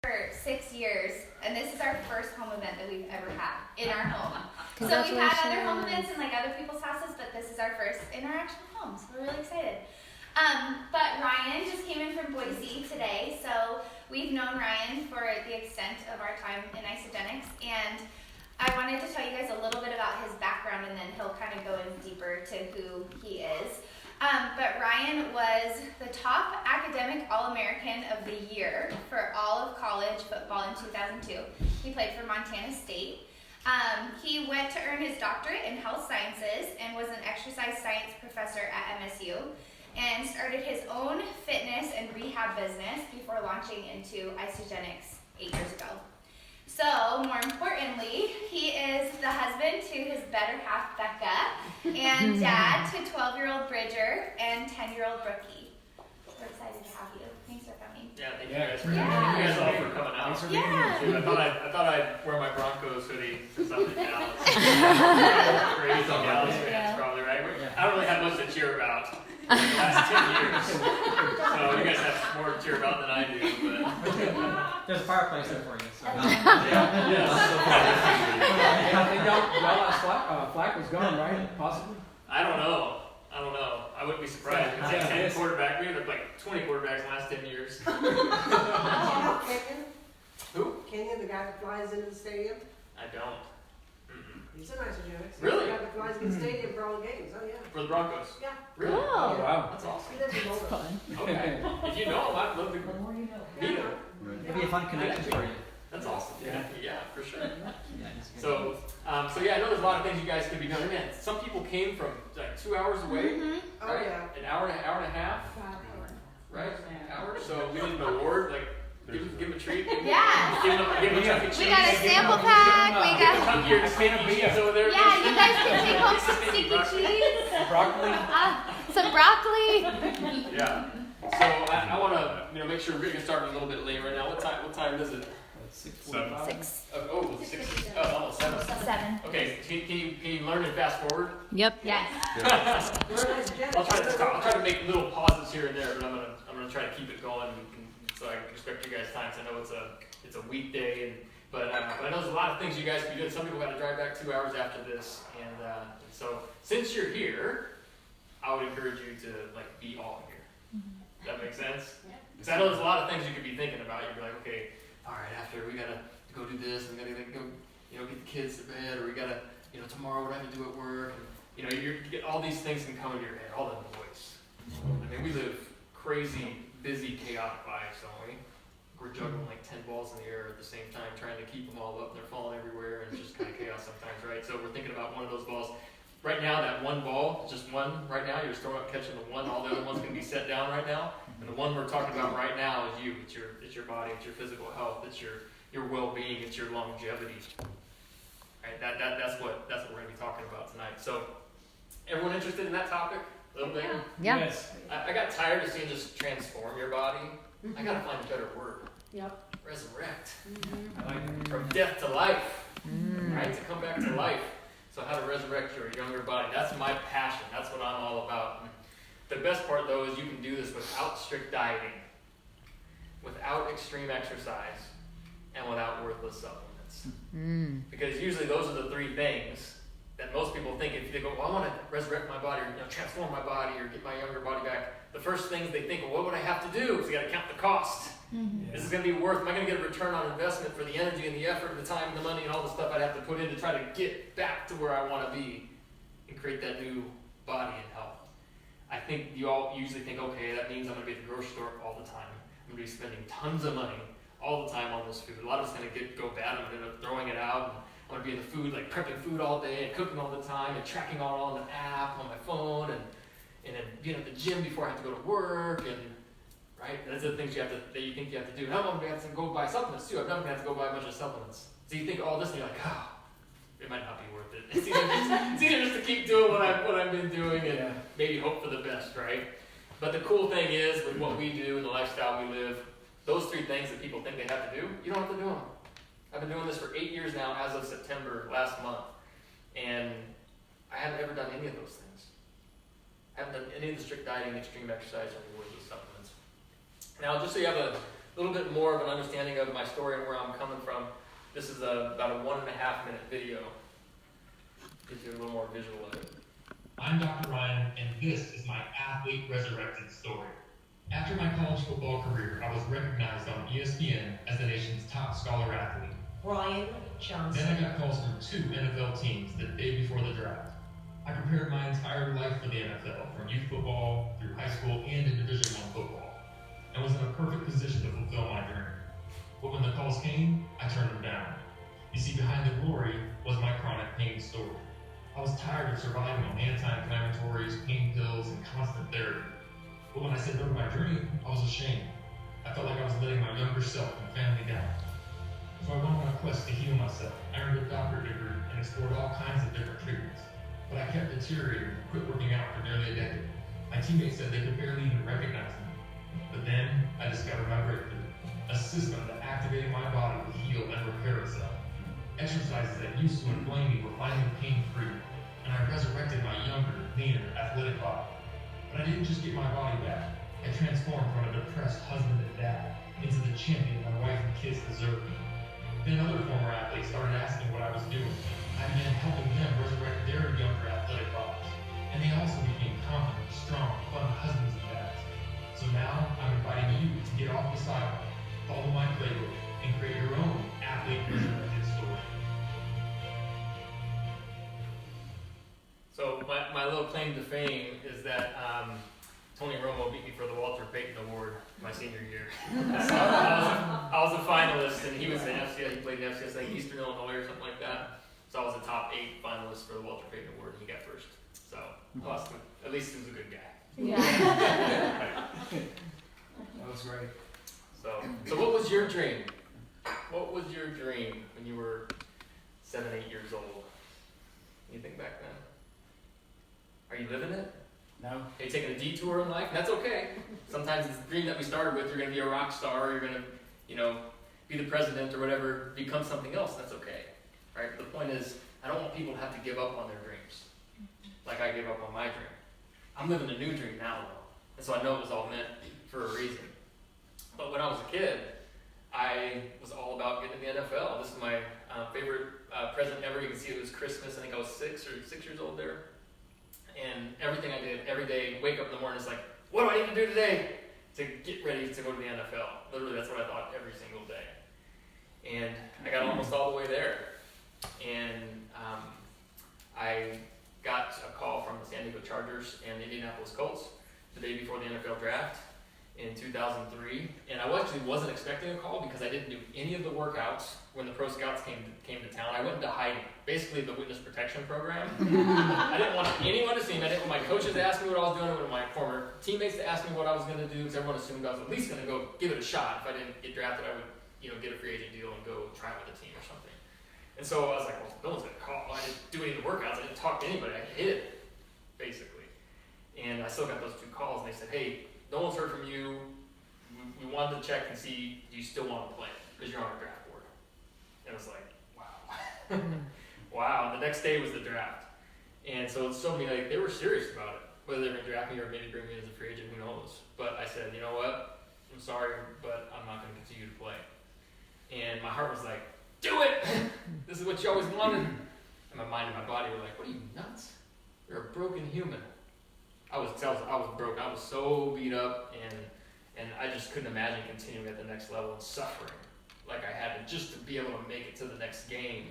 for 6 years, and this is our first home event that we've ever had in our home. So we've had other home events in like other people's houses, but this is our first in our actual home, so we're really excited. But Ryan just came in from Boise today, so we've known Ryan for the extent of our time in Isagenix, and I wanted to tell you guys a little bit about his background, and then he'll kind of go in deeper to who he is. But Ryan was the top academic All-American of the year for all of college football in 2002. He played for Montana State. He went to earn his doctorate in health sciences and was an exercise science professor at MSU, and started his own fitness and rehab business before launching into Isagenix 8 years ago. So, more importantly, he is the husband to his better half, Becca, and dad to 12-year-old Bridger and 10-year-old Brookie. We're excited to have you. Thanks for coming. Yeah, thank you guys all for coming out. Thanks for being here. I thought I'd wear my Broncos hoodie since I'm in Dallas. Crazy Dallas fans, probably, right? I don't really have much to cheer about in the last 10 years. So you guys have more to cheer about than I do. But There's a fireplace there for you. So. I think y'all Flack was gone, right? Possibly? I don't know. I wouldn't be surprised. It's like 10 quarterbacks. We had like 20 quarterbacks in the last 10 years. Kenyon? Who? Kenyon, the guy that flies into the stadium? I don't. He's in Isagenix. Really? The guy that flies into the stadium for all the games. Oh, yeah. For the Broncos? Yeah. Really? Oh, wow. That's awesome. He lives in Boulder. Okay. If you know him, I'd love to meet him. It'd be a fun connection for you. That's awesome. Yeah, for sure. Yeah, So yeah, I know there's a lot of things you guys could be doing. Man, some people came from like 2 hours away, Oh, right? yeah. An hour and a half, right? Hour. So we need an award, like give them a treat. Yeah. Give them a Chuck E. Cheese. We got a sample pack. We got. Tuck your sticky cheese over there. Yeah, you guys can take home some sticky cheese. Broccoli? Some broccoli. Yeah. So I want to make sure we're getting started a little bit late right now. What time is it? 6:45. 6. Oh, 6. Oh, almost 7. 7. Okay, can you learn and fast forward? Yep. Yes. I'll try to make little pauses here and there, but I'm gonna try to keep it going, so I can respect you guys' time. So I know it's a weekday, but I know there's a lot of things you guys can do. Some people got to drive back 2 hours after this, and so since you're here, I would encourage you to be all here. Does that make sense? Because I know there's a lot of things you could be thinking about. You'd be like, okay, all right, after we gotta go do this, and we gotta go, get the kids to bed, or we gotta, tomorrow what I have to do at work, and you get all these things can come into your head, all the noise. I mean, we live crazy, busy, chaotic lives, don't we? We're juggling like 10 balls in the air at the same time, trying to keep them all up, and they're falling everywhere, and it's just kind of chaos sometimes, right? So we're thinking about one of those balls. Right now, that one ball, just one right now, you're just throwing up, catching the one, all the other ones can be set down right now. And the one we're talking about right now is you. It's your body, it's your physical health, it's your well-being, it's your longevity. Right? That's what we're going to be talking about tonight. So, everyone interested in that topic? A little bit? Yeah. Yes. I got tired of seeing just transform your body. I got to find a better word. Yep. Resurrect. I like it. From death to life. Right? To come back to life. So how to resurrect your younger body. That's my passion. That's what I'm all about. The best part, though, is you can do this without strict dieting, without extreme exercise, and without worthless supplements. Because usually those are the three things that most people think. If they go, well, I want to resurrect my body, or transform my body, or get my younger body back, the first things they think, well, what would I have to do? Because you got to count the cost. This is going to be worth, am I going to get a return on investment for the energy and the effort and the time and the money and all the stuff I'd have to put in to try to get back to where I want to be and create that new body and health? I think you all usually think, okay, that means I'm going to be at the grocery store all the time. I'm going to be spending tons of money all the time on this food. A lot of it's going to go bad. I'm going to end up throwing it out. And I'm going to be in the food, prepping food all day and cooking all the time and tracking all on the app on my phone and then being at the gym before I have to go to work and right? Those are the things that you think you have to do. And I'm going to have to go buy supplements too. I've never had to go buy a bunch of supplements. So you think all this and you're like, it might not be worth it. It's either just to keep doing what I've been doing and maybe hope for the best, right? But the cool thing is, with what we do and the lifestyle we live, those three things that people think they have to do, you don't have to do them. I've been doing this for 8 years now, as of September last month, and I haven't ever done any of those things. I haven't done any of the strict dieting, extreme exercise, or any worthless supplements. Now, just so you have little bit more of an understanding of my story and where I'm coming from, this is about a 1.5 minute video. Gives you a little more visual of it. I'm Dr. Ryan, and this is my athlete resurrected story. After my college football career, I was recognized on ESPN as the nation's top scholar athlete. Ryan Johnson. Then I got calls from 2 NFL teams the day before the draft. I prepared my entire life for the NFL, from youth football through high school and in Division I football, and was in a perfect position to fulfill my dream. But when the calls came, I turned them down. You see, behind the glory was my chronic pain story. I was tired of surviving on anti-inflammatories, pain pills, and constant therapy. But when I said no to my dream, I was ashamed. I felt like I was letting my younger self and family down. So I went on a quest to heal myself. I earned a doctorate degree and explored all kinds of different treatments. But I kept deteriorating and quit working out for nearly a decade. My teammates said they could barely even recognize me. But then I discovered my breakthrough, a system that activated my body to heal and repair itself. Exercises that used to inflame me were finally pain-free, and I resurrected my younger, leaner, athletic body. But I didn't just get my body back. I transformed from a depressed husband and dad into the champion my wife and kids deserved. Then other former athletes started asking what I was doing. I began helping them resurrect their younger athletic bodies. And they also became confident, strong, fun husbands and dads. So now I'm inviting you to get off the sideline, follow my playbook, and create your own athlete resurrected story. So my little claim to fame is that Tony Romo beat me for the Walter Payton Award my senior year. So I was a finalist, and he was an FCS. He played in FCS, like Eastern Illinois or something like that. So I was a top 8 finalist for the Walter Payton Award, and he got first. So awesome. At least he was a good guy. Yeah. That was great. So what was your dream? What was your dream when you were 7, 8 years old? Anything back then? Are you living it? No. Are you taking a detour in life? That's okay. Sometimes it's the dream that we started with. You're going to be a rock star. You're going to, be the president or whatever. Become something else. That's okay, right? But the point is, I don't want people to have to give up on their dreams, like I gave up on my dream. I'm living a new dream now, though, and so I know it was all meant for a reason. But when I was a kid, I was all about getting to the NFL. This is my favorite present ever. You can see it was Christmas. I think I was 6 years old there. And everything I did every day, wake up in the morning, is like, what do I need to do today to get ready to go to the NFL? Literally, that's what I thought every single day. And I got almost all the way there. And I got a call from the San Diego Chargers and the Indianapolis Colts the day before the NFL draft in 2003. And I actually wasn't expecting a call because I didn't do any of the workouts when the pro scouts came to town. I went into hiding, basically the witness protection program. I didn't want anyone to see me. I didn't want my coaches to ask me what I was doing. I didn't want my former teammates to ask me what I was going to do, because everyone assumed I was at least going to go give it a shot. If I didn't get drafted, I would get a free agent deal and go try with the team or something. And so I was like, well, no one's going to call. I didn't do any of the workouts. I didn't talk to anybody. I hid, basically. And I still got those 2 calls, and they said, hey, no one's heard from you. We wanted to check and see, do you still want to play? Because you're on our draft board. And I was like, wow. Wow. And the next day was the draft. And so many, they were serious about it. Whether they were going to draft me or maybe bring me in as a free agent, who knows. But I said, you know what? I'm sorry, but I'm not going to continue to play. And my heart was like, do it! This is what you always wanted. And my mind and my body were like, what are you, nuts? You're a broken human. I was broke. I was so beat up, and I just couldn't imagine continuing at the next level and suffering like I had to just to be able to make it to the next game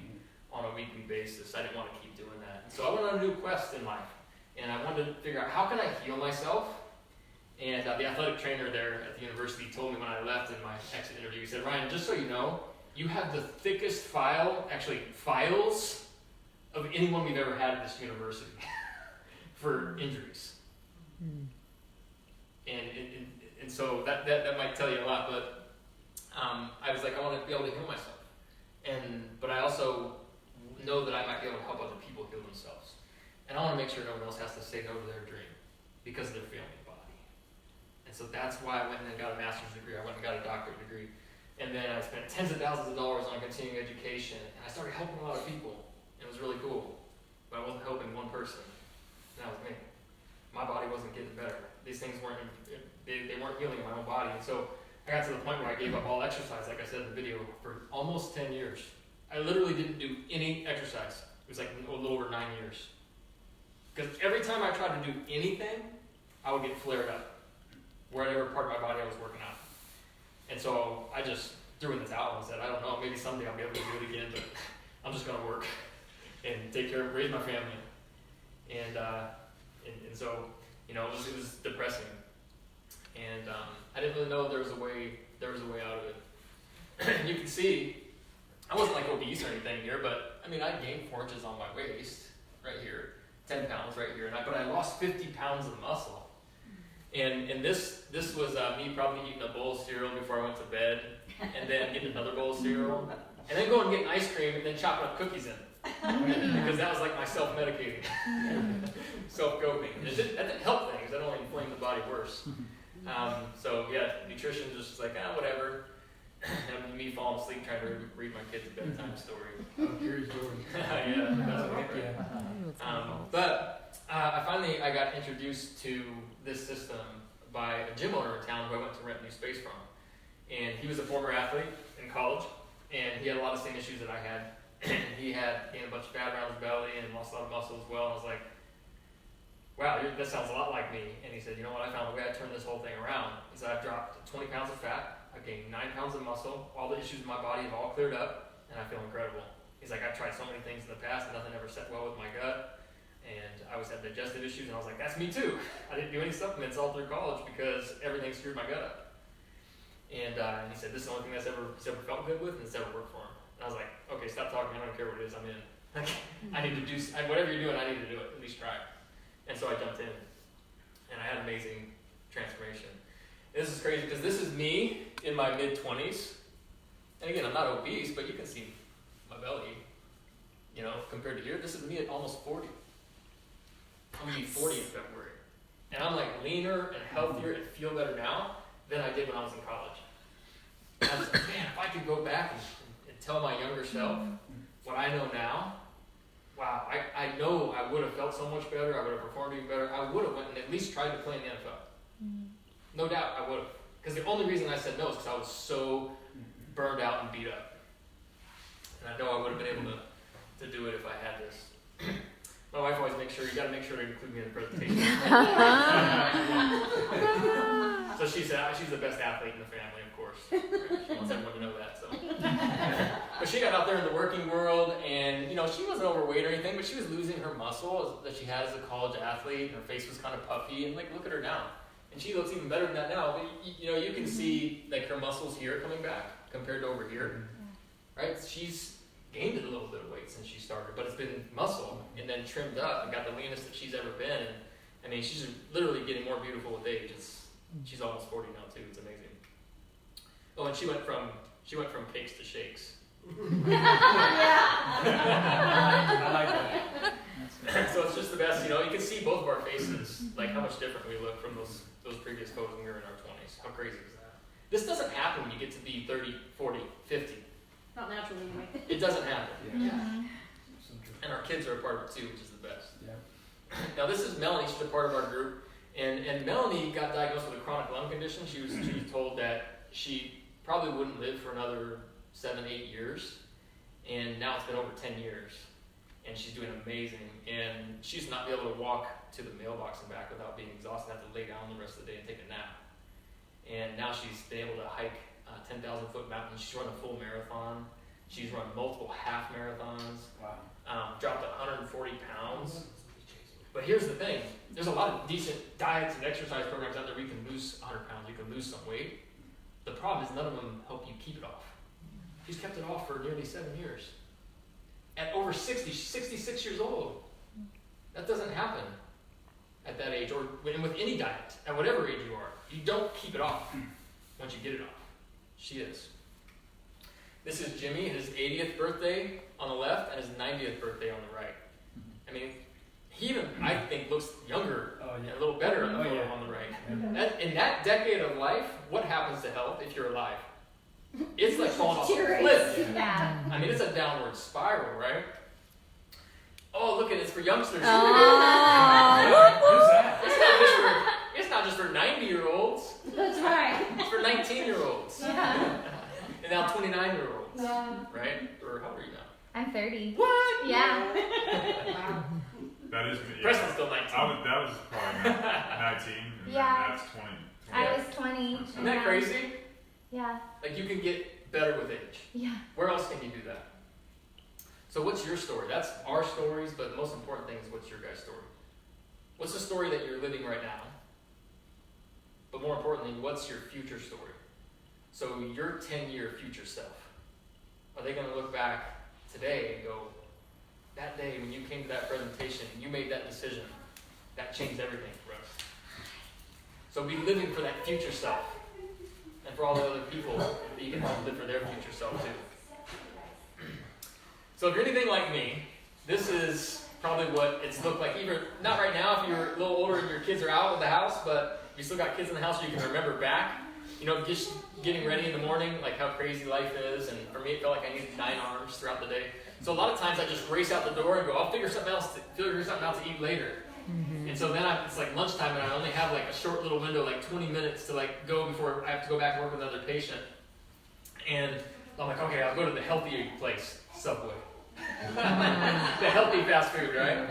on a weekly basis. I didn't want to keep doing that. And so I went on a new quest in life, and I wanted to figure out, how can I heal myself? And the athletic trainer there at the university told me when I left in my exit interview, he said, Ryan, just so you know, you have the thickest files of anyone we've ever had at this university for injuries. And so that might tell you a lot, but I was like, I want to be able to heal myself. But I also know that I might be able to help other people heal themselves. And I want to make sure no one else has to say no to their dream because of their failing body. And so that's why I went and got a master's degree. I went and got a doctorate degree. And then I spent tens of thousands of dollars on continuing education. And I started helping a lot of people. It was really cool. But I wasn't helping one person. And that was me. My body wasn't getting better. These things weren't healing in my own body. And so I got to the point where I gave up all exercise, like I said in the video, for almost 10 years. I literally didn't do any exercise. It was like a little over 9 years. Because every time I tried to do anything, I would get flared up, whatever part of my body I was working out. And so I just threw this out and said, I don't know, maybe someday I'll be able to do it again, but I'm just going to work and take care of, raise my family. And so, you know, it was depressing. And I didn't really know there was a way out of it. And you can see, I wasn't like obese or anything here, but I mean, I gained 4 inches on my waist right here, 10 pounds right here, but I lost 50 pounds of muscle. And this was me probably eating a bowl of cereal before I went to bed, and then getting another bowl of cereal, and then going and getting ice cream, and then chopping up cookies in it. Because that was like my self-medicating, self-coping. That didn't help things, that only inflamed the body worse. So yeah, nutrition just like, whatever. And me falling asleep trying to read my kids a bedtime story. Here's yours. Yeah, that's what But I got introduced to this system by a gym owner in town who I went to rent new space from. And he was a former athlete in college, and he had a lot of the same issues that I had. He had gained a bunch of fat around his belly and lost a lot of muscle as well. And I was like, wow, that sounds a lot like me. And he said, you know what, I found a way I turned this whole thing around. He said, I've dropped 20 pounds of fat, I've gained 9 pounds of muscle, all the issues in my body have all cleared up, and I feel incredible. He's like, I've tried so many things in the past, and nothing ever set well with my gut. And I always had digestive issues, and I was like, that's me too. I didn't do any supplements all through college because everything screwed my gut up. And he said, this is the only thing that's ever felt good with, and it's ever worked for him. And I was like, okay, stop talking, I don't care what it is, I'm in. I need to do, whatever you're doing, I need to do it, at least try it. And so I jumped in, and I had an amazing transformation. This is crazy, because this is me in my mid-20s. And again, I'm not obese, but you can see my belly, you know, compared to here. This is me at almost 40. I'm going to be 40 in February. And I'm like leaner and healthier and feel better now than I did when I was in college. And I was like, man, if I could go back and tell my younger self what I know now, wow, I know I would have felt so much better, I would have performed even better, I would have went and at least tried to play in the NFL. No doubt I would have. Because the only reason I said no is because I was so burned out and beat up. And I know I would have been able to do it if I had this. My wife always makes sure, you got to make sure to include me in the presentation. So she said, she's the best athlete in the family, of course. She wants everyone to know that. So, but she got out there in the working world, and you know, she wasn't overweight or anything, but she was losing her muscle that she had as a college athlete, and her face was kind of puffy. And like, look at her now, and she looks even better than that now. But you know, you can see like her muscles here coming back compared to over here, right? She's gained a little bit of weight since she started, but it's been muscle and then trimmed up and got the leanest that she's ever been. And I mean, she's literally getting more beautiful with age. She's almost 40 now too. It's amazing. Oh, and she went from cakes to shakes. I like that. So it's just the best, you know. You can see both of our faces, like how much different we look from those previous photos when we were in our 20s. How crazy is that? This doesn't happen when you get to be 30, 40, 50. Not naturally, anyway. It doesn't happen. Yeah. And our kids are a part of it too, which is the best. Yeah. Now this is Melanie. She's a part of our group, and Melanie got diagnosed with a chronic lung condition. She was told that she probably wouldn't live for another 7-8 years, and now it's been over 10 years, and she's doing amazing. And she used to not be able to walk to the mailbox and back without being exhausted, have to lay down the rest of the day and take a nap. And now she's been able to hike 10,000-foot mountain. She's run a full marathon. She's run multiple half marathons. Wow. Dropped 140 pounds. But here's the thing. There's a lot of decent diets and exercise programs out there where you can lose 100 pounds. You can lose some weight. The problem is none of them help you keep it off. She's kept it off for nearly 7 years. At over 60, she's 66 years old. That doesn't happen at that age, or with any diet, at whatever age you are. You don't keep it off once you get it off. She is. This is Jimmy, his 80th birthday on the left, and his 90th birthday on the right. I mean, he even, I think, looks younger and a little better on the photo on the right. In that decade of life, what happens to health if you're alive? It's like falling off a cliff. Yeah. I mean, it's a downward spiral, right? Oh, look at it, it's for youngsters. Who's that? It's not just for 90-years-olds. That's right. It's for 19-year-olds. Yeah. And now 29-year-olds. Yeah. Right? Or how old are you now? I'm 30. What? Yeah. Wow. That is, Preston's still 19. that was probably 19, and Yeah. then that's 20. I was 20. Isn't that crazy? Yeah. Like you can get better with age. Yeah. Where else can you do that? So what's your story? That's our stories, but the most important thing is what's your guys' story? What's the story that you're living right now? But more importantly, what's your future story? So your 10-year future self. Are they going to look back today and go, that day when you came to that presentation, you made that decision, that changed everything for us. So be living for that future self. And for all the other people that you can help live for their future self too. So if you're anything like me, this is probably what it's looked like. Even not right now if you're a little older and your kids are out of the house, but you still got kids in the house, so you can remember back. You know, just getting ready in the morning, like how crazy life is. And for me, it felt like I needed 9 arms throughout the day. So a lot of times I just race out the door and go, I'll figure something out to eat later. Mm-hmm. And so then it's like lunchtime and I only have like a short little window, like 20 minutes to like go before I have to go back and work with another patient. And I'm like, okay, I'll go to the healthy place, Subway. The healthy fast food, right?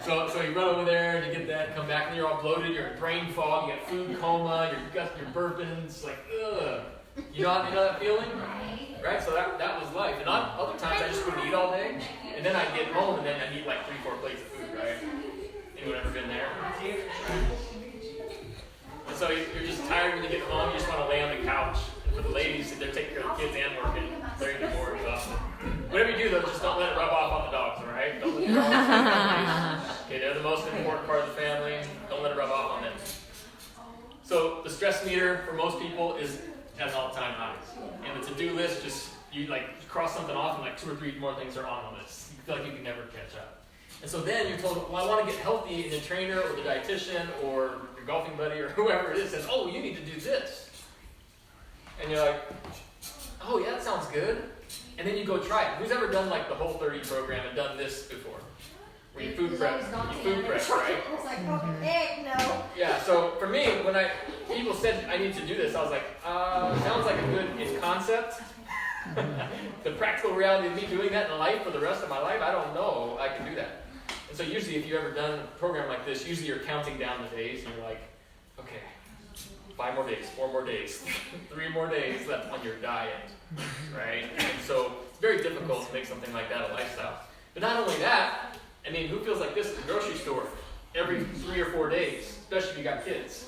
So you run over there and you get that, come back and you're all bloated, you're in brain fog, you got food coma, you're burping, it's like, ugh. You know that feeling? Right? So that was life. And other times I just wouldn't eat all day, and then I'd get home and then I'd eat like 3-4 plates of food, right? Anyone ever been there? And so you're just tired when you get home, you just want to lay on the couch. And for the ladies, they're taking care of the kids and working, they're even more exhausted. Whatever you do though, just don't let it rub off on the dogs, alright? Don't let the dogs okay, they're the most important part of the family. Don't let it rub off on them. So the stress meter for most people is at an all-time high. And the to-do list, just you like cross something off and like 2 or 3 more things are on the list. You feel like you can never catch up. And so then you're told, well, I want to get healthy, and the trainer or the dietitian or your golfing buddy or whoever it is says, oh, you need to do this. And you're like, oh yeah, that sounds good. And then you go try it. Who's ever done like the Whole30 program and done this before? Where you food prep, right? It's like, oh, heck no. Yeah, so for me, when people said I need to do this, I was like, sounds like a good in concept. The practical reality of me doing that in life for the rest of my life, I don't know I can do that. And so usually if you've ever done a program like this, usually you're counting down the days and you're like, okay, 5 more days, 4 more days, 3 more days left on your diet, right? And so it's very difficult to make something like that a lifestyle. But not only that, I mean, who feels like this at the grocery store every 3 or 4 days, especially if you got kids,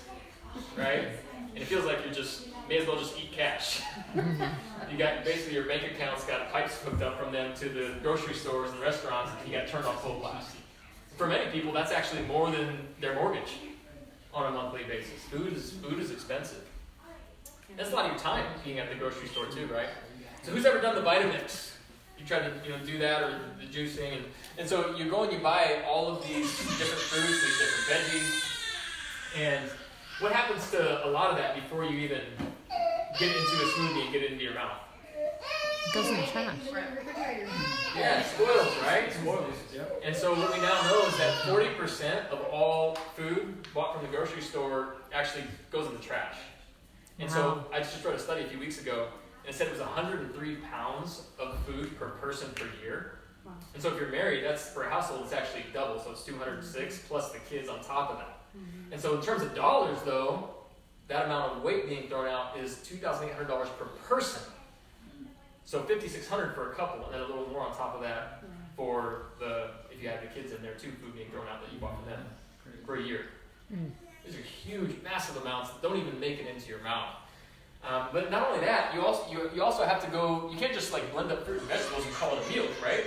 right? And it feels like you may as well just eat cash. You got basically your bank account's got pipes hooked up from them to the grocery stores and restaurants, and you got turned off full blast. For many people, that's actually more than their mortgage on a monthly basis. Food is expensive. That's a lot of your time being at the grocery store too, right? So who's ever done the Vitamix? You try to do that or the juicing, and so you go and you buy all of these different fruits, these different veggies, and what happens to a lot of that before you even get into a smoothie and get it into your mouth? It goes in the trash. Yeah, it spoils, right? It spoils. Yep. And so what we now know is that 40% of all food bought from the grocery store actually goes in the trash. And so I just wrote a study a few weeks ago, and it said it was 103 pounds of food per person per year. Wow. And so if you're married, that's for a household, it's actually double, so it's 206 plus the kids on top of that. Mm-hmm. And so in terms of dollars, though, that amount of weight being thrown out is $2,800 per person. So $5,600 for a couple, and then a little more on top of that for if you have the kids in there too, food being thrown out that you bought from them for a year. These are huge, massive amounts that don't even make it into your mouth. But not only that, you also have to go. You can't just like blend up fruit and vegetables and call it a meal, right?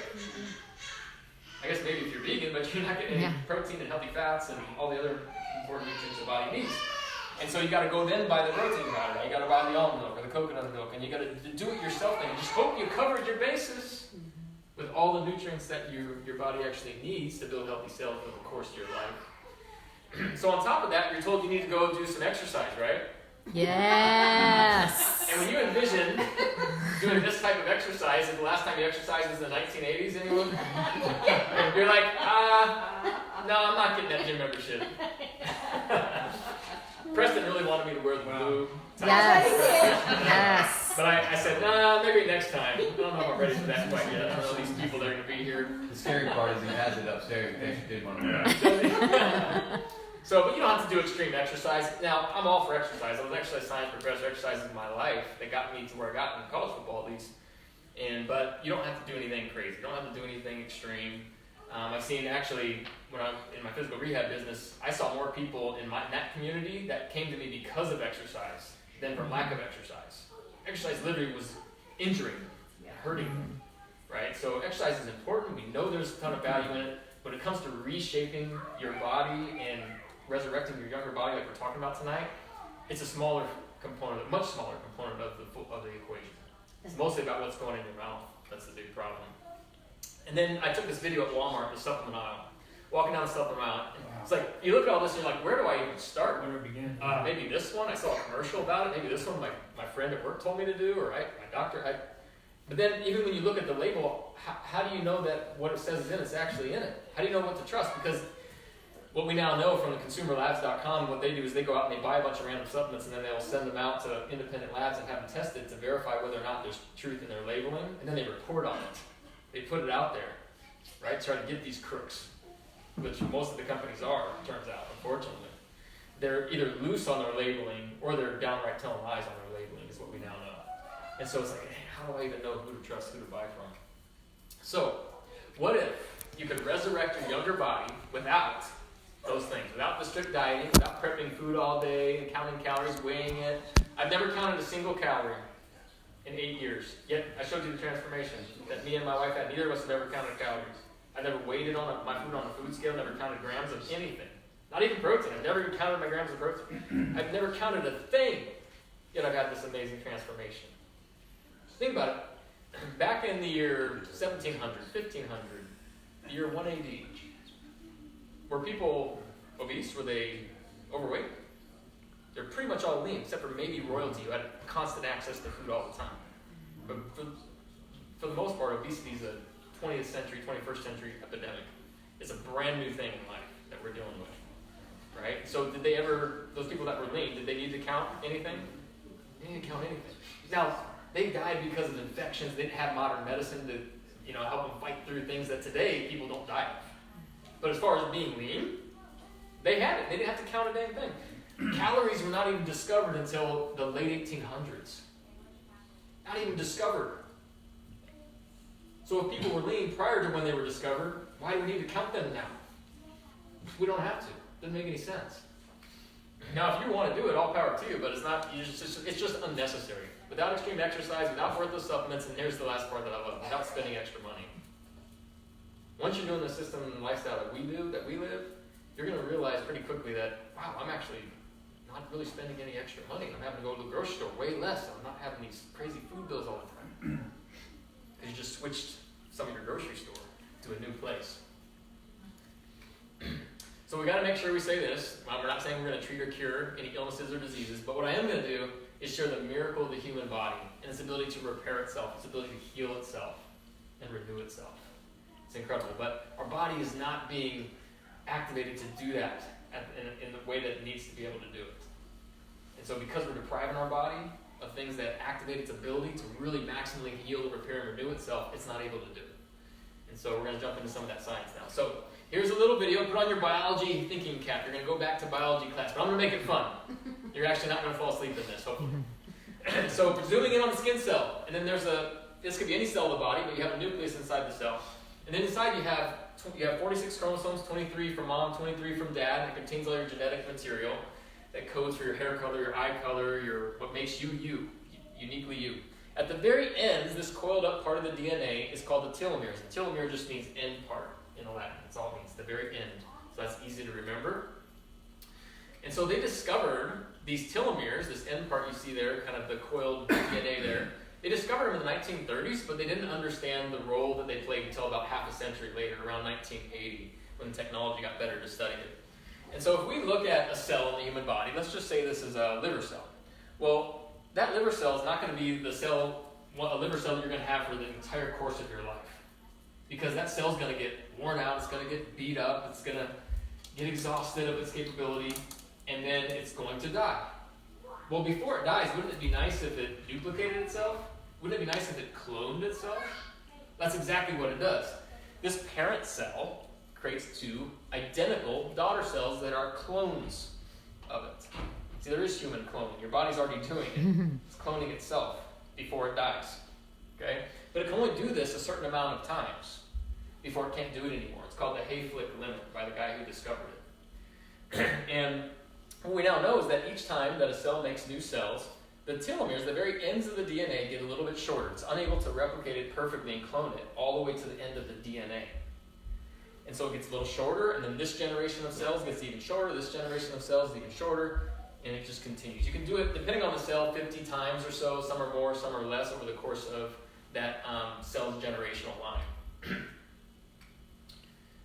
I guess maybe if you're vegan, but you're not getting any protein and healthy fats and all the other important nutrients the body needs. And so you got to go then buy the protein powder. You got to buy the almond milk or the coconut milk, and you got to do it yourself. And just hope you covered your bases with all the nutrients that your body actually needs to build healthy cells over the course of your life. So on top of that, you're told you need to go do some exercise, right? Yes. And when you envision doing this type of exercise, and the last time you exercised was in the 1980s, anyone? You're like, no, I'm not getting that gym membership. Preston really wanted me to wear the blue tie. Yes. But I said, nah, maybe next time. I don't know if I'm ready for that quite yet. I don't know these people that are going to be here. The scary part is he has it upstairs in case you did want to wear it. So, but you don't have to do extreme exercise. Now, I'm all for exercise. I was actually a science professor. Exercise in my life that got me to where I got in college football, at least. But you don't have to do anything crazy. You don't have to do anything extreme. I've seen actually, when I'm in my physical rehab business, I saw more people in that community that came to me because of exercise than from lack of exercise. Exercise literally was injuring them, hurting them, right? So exercise is important. We know there's a ton of value in it. When it comes to reshaping your body and resurrecting your younger body like we're talking about tonight, it's a smaller component, a much smaller component of the equation. It's mostly about what's going in your mouth. That's the big problem. And then I took this video at Walmart, the supplement aisle, walking down the supplement aisle. It's like, you look at all this and you're like, where do I even start? Where do we begin? Maybe this one, I saw a commercial about it. Maybe this one my friend at work told me to do, or my doctor. But then even when you look at the label, how do you know that what it says is in it's actually in it? How do you know what to trust? Because what we now know from the consumerlabs.com, what they do is they go out and they buy a bunch of random supplements and then they'll send them out to independent labs and have them tested to verify whether or not there's truth in their labeling, and then they report on it. They put it out there, right? Try to get these crooks, which most of the companies are, it turns out, unfortunately. They're either loose on their labeling or they're downright telling lies on their labeling, is what we now know. And so it's like, hey, how do I even know who to trust, who to buy from? So, what if you could resurrect your younger body without those things, without the strict dieting, without prepping food all day and counting calories, weighing it? I've never counted a single calorie in 8 years. Yet, I showed you the transformation that me and my wife had. Neither of us have ever counted calories. I never weighed my food on a food scale, never counted grams of anything. Not even protein. I've never even counted my grams of protein. I've never counted a thing, yet I've had this amazing transformation. Think about it. Back in the year 1700, 1500, the year 1 AD, were people obese? Were they overweight? They're pretty much all lean, except for maybe royalty, who had constant access to food all the time. But for the most part, obesity is a 20th century, 21st century epidemic. It's a brand new thing in life that we're dealing with, right? So did they ever, those people that were lean, did they need to count anything? They didn't count anything. Now, they died because of infections. They didn't have modern medicine to, help them fight through things that today people don't die of. But as far as being lean, they had it. They didn't have to count a damn thing. Calories were not even discovered until the late 1800s. Not even discovered. So if people were lean prior to when they were discovered, why do we need to count them now? We don't have to. Doesn't make any sense. Now, if you want to do it, all power to you, but it's not. It's just unnecessary. Without extreme exercise, without worthless supplements, and here's the last part that I love: without spending extra money. Once you're doing the system and lifestyle that we live, you're going to realize pretty quickly that, wow, I'm actually not really spending any extra money. I'm having to go to the grocery store way less. I'm not having these crazy food bills all the time. Because you just switched some of your grocery store to a new place. So we got to make sure we say this. We're not saying we're going to treat or cure any illnesses or diseases, but what I am going to do is share the miracle of the human body and its ability to repair itself, its ability to heal itself and renew itself. It's incredible, but our body is not being activated to do that in the way that it needs to be able to do it. And so because we're depriving our body of things that activate its ability to really maximally heal, repair, and renew itself, it's not able to do it. And so we're going to jump into some of that science now. So here's a little video. Put on your biology thinking cap. You're going to go back to biology class, but I'm going to make it fun. You're actually not going to fall asleep in this, hopefully. So we're zooming in on the skin cell, and then this could be any cell of the body, but you have a nucleus inside the cell. And then inside you have 46 chromosomes, 23 from mom, 23 from dad, and it contains all your genetic material that codes for your hair color, your eye color, what makes you, uniquely you. At the very ends, this coiled up part of the DNA is called the telomeres. And telomere just means end part in Latin. That's all it means, the very end. So that's easy to remember. And so they discovered these telomeres, this end part you see there, kind of the coiled DNA there. They discovered them in the 1930s, but they didn't understand the role that they played until about half a century later, around 1980, when the technology got better to study it. And so if we look at a cell in the human body, let's just say this is a liver cell. Well, that liver cell is not going to be a liver cell that you're going to have for the entire course of your life. Because that cell's going to get worn out, it's going to get beat up, it's going to get exhausted of its capability. and then it's going to die. Well, before it dies, wouldn't it be nice if it duplicated itself? Wouldn't it be nice if it cloned itself? That's exactly what it does. This parent cell creates two identical daughter cells that are clones of it. See, there is human cloning. Your body's already doing it. It's cloning itself before it dies. Okay? But it can only do this a certain amount of times before it can't do it anymore. It's called the Hayflick limit by the guy who discovered it. And what we now know is that each time that a cell makes new cells, the telomeres, the very ends of the DNA, get a little bit shorter. It's unable to replicate it perfectly and clone it all the way to the end of the DNA. And so it gets a little shorter, and then this generation of cells gets even shorter, this generation of cells is even shorter, and it just continues. You can do it, depending on the cell, 50 times or so. Some are more, some are less over the course of that cell's generational line.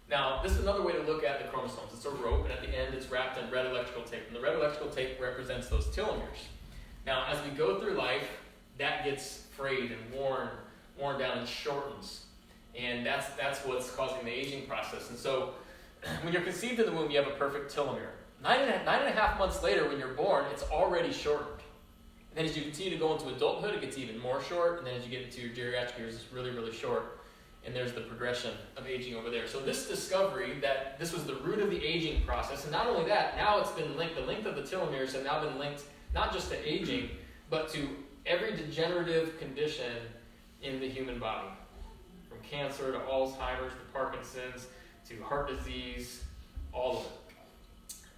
Now, this is another way to look at the chromosomes. It's a rope, and at the end it's wrapped in red electrical tape. And the red electrical tape represents those telomeres. Now, as we go through life, that gets frayed and worn down and shortens. And that's what's causing the aging process. And so, when you're conceived in the womb, you have a perfect telomere. 9.5 months later, when you're born, it's already shortened. And then as you continue to go into adulthood, it gets even more short. And then as you get into your geriatric years, it's really, really short. And there's the progression of aging over there. So this discovery that this was the root of the aging process, and not only that, now it's been linked, the length of the telomeres have now been linked not just to aging, but to every degenerative condition in the human body. From cancer to Alzheimer's to Parkinson's to heart disease, all of it.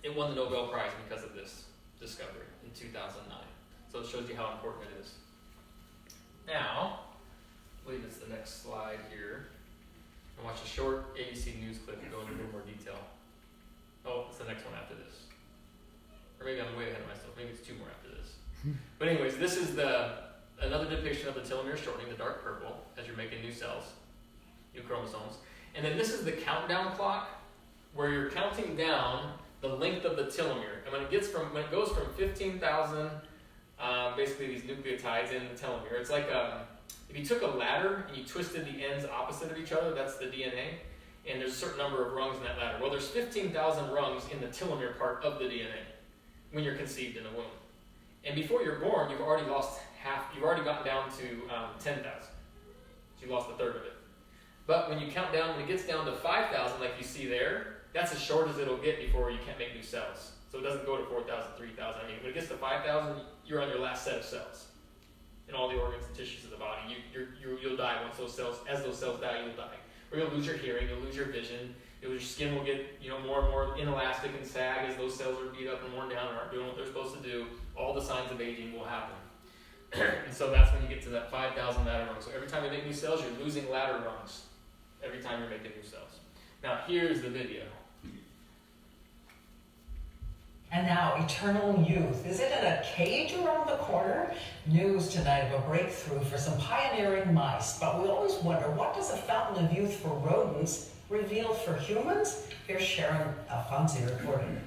It won the Nobel Prize because of this discovery in 2009. So it shows you how important it is. Now, I believe it's the next slide here. And watch a short ABC News clip and go into a little more detail. Oh, it's the next one after this. Or maybe I'm way ahead of myself. Maybe it's two more after this. But anyways, this is another depiction of the telomere shortening, the dark purple, as you're making new cells, new chromosomes. And then this is the countdown clock, where you're counting down the length of the telomere. And when it goes from 15,000, basically these nucleotides in the telomere, it's like if you took a ladder and you twisted the ends opposite of each other, that's the DNA, and there's a certain number of rungs in that ladder. Well, there's 15,000 rungs in the telomere part of the DNA when you're conceived in the womb. And before you're born, you've already lost half, you've already gotten down to 10,000. So you lost a third of it. But when you count down, when it gets down to 5,000, like you see there, that's as short as it'll get before you can't make new cells. So it doesn't go to 4,000, 3,000. I mean, when it gets to 5,000, you're on your last set of cells. In all the organs and tissues of the body, you'll die once those cells. As those cells die, you'll die, or you'll lose your hearing, you'll lose your vision. Your skin will get more and more inelastic and sag as those cells are beat up and worn down and aren't doing what they're supposed to do. All the signs of aging will happen, and so that's when you get to that 5,000 ladder rung. So every time you make new cells, you're losing ladder rungs. Every time you're making new cells. Now here's the video. And now, eternal youth. Is it in a cage around the corner? News tonight of a breakthrough for some pioneering mice. But we always wonder, what does a fountain of youth for rodents reveal for humans? Here's Sharon Alfonsi reporting.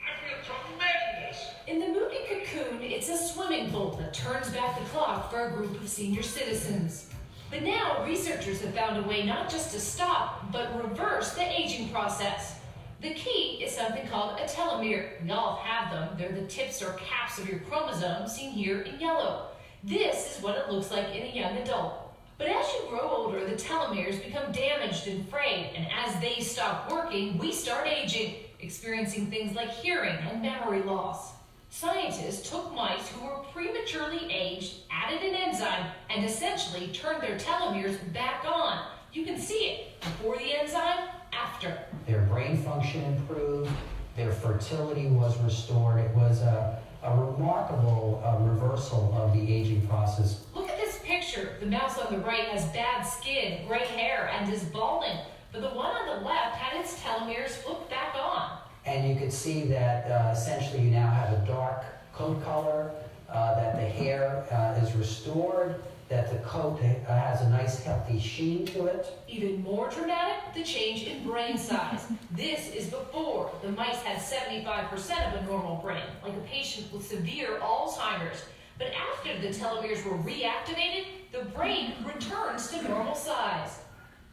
I feel tremendous. In the Moody Cocoon, it's a swimming pool that turns back the clock for a group of senior citizens. But now, researchers have found a way not just to stop, but reverse the aging process. The key is something called a telomere. We all have them. They're the tips or caps of your chromosomes, seen here in yellow. This is what it looks like in a young adult. But as you grow older, the telomeres become damaged and frayed, and as they stop working, we start aging, experiencing things like hearing and memory loss. Scientists took mice who were prematurely aged, added an enzyme, and essentially turned their telomeres back on. You can see it before the enzyme, after. Their brain function improved, their fertility was restored. It was a remarkable reversal of the aging process. Look at this picture. The mouse on the right has bad skin, gray hair, and is balding. But the one on the left had its telomeres flipped back on. And you could see that essentially you now have a dark coat color, that the hair is restored, that the coat has a nice healthy sheen to it. Even more dramatic, the change in brain size. This is before. The mice had 75% of a normal brain, like a patient with severe Alzheimer's. But after the telomeres were reactivated, the brain returns to normal size.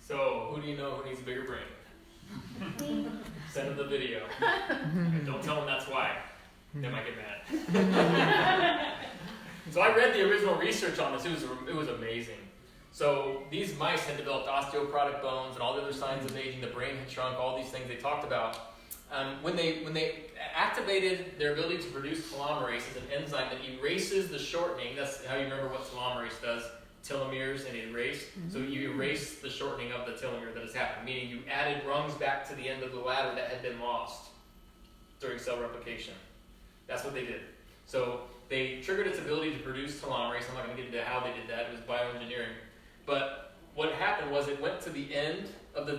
So, who do you know who needs a bigger brain? Send them the video. And don't tell them that's why. They might get mad. So I read the original research on this. It was amazing. So these mice had developed osteoporotic bones and all the other signs of aging. The brain had shrunk. All these things they talked about. When they activated their ability to produce telomerase as an enzyme that erases the shortening, that's how you remember what telomerase does, telomeres and erase. So you erase the shortening of the telomere that has happened, meaning you added rungs back to the end of the ladder that had been lost during cell replication. That's what they did. So they triggered its ability to produce telomerase. I'm not going to get into how they did that. It was bioengineering. But what happened was it went to the end of the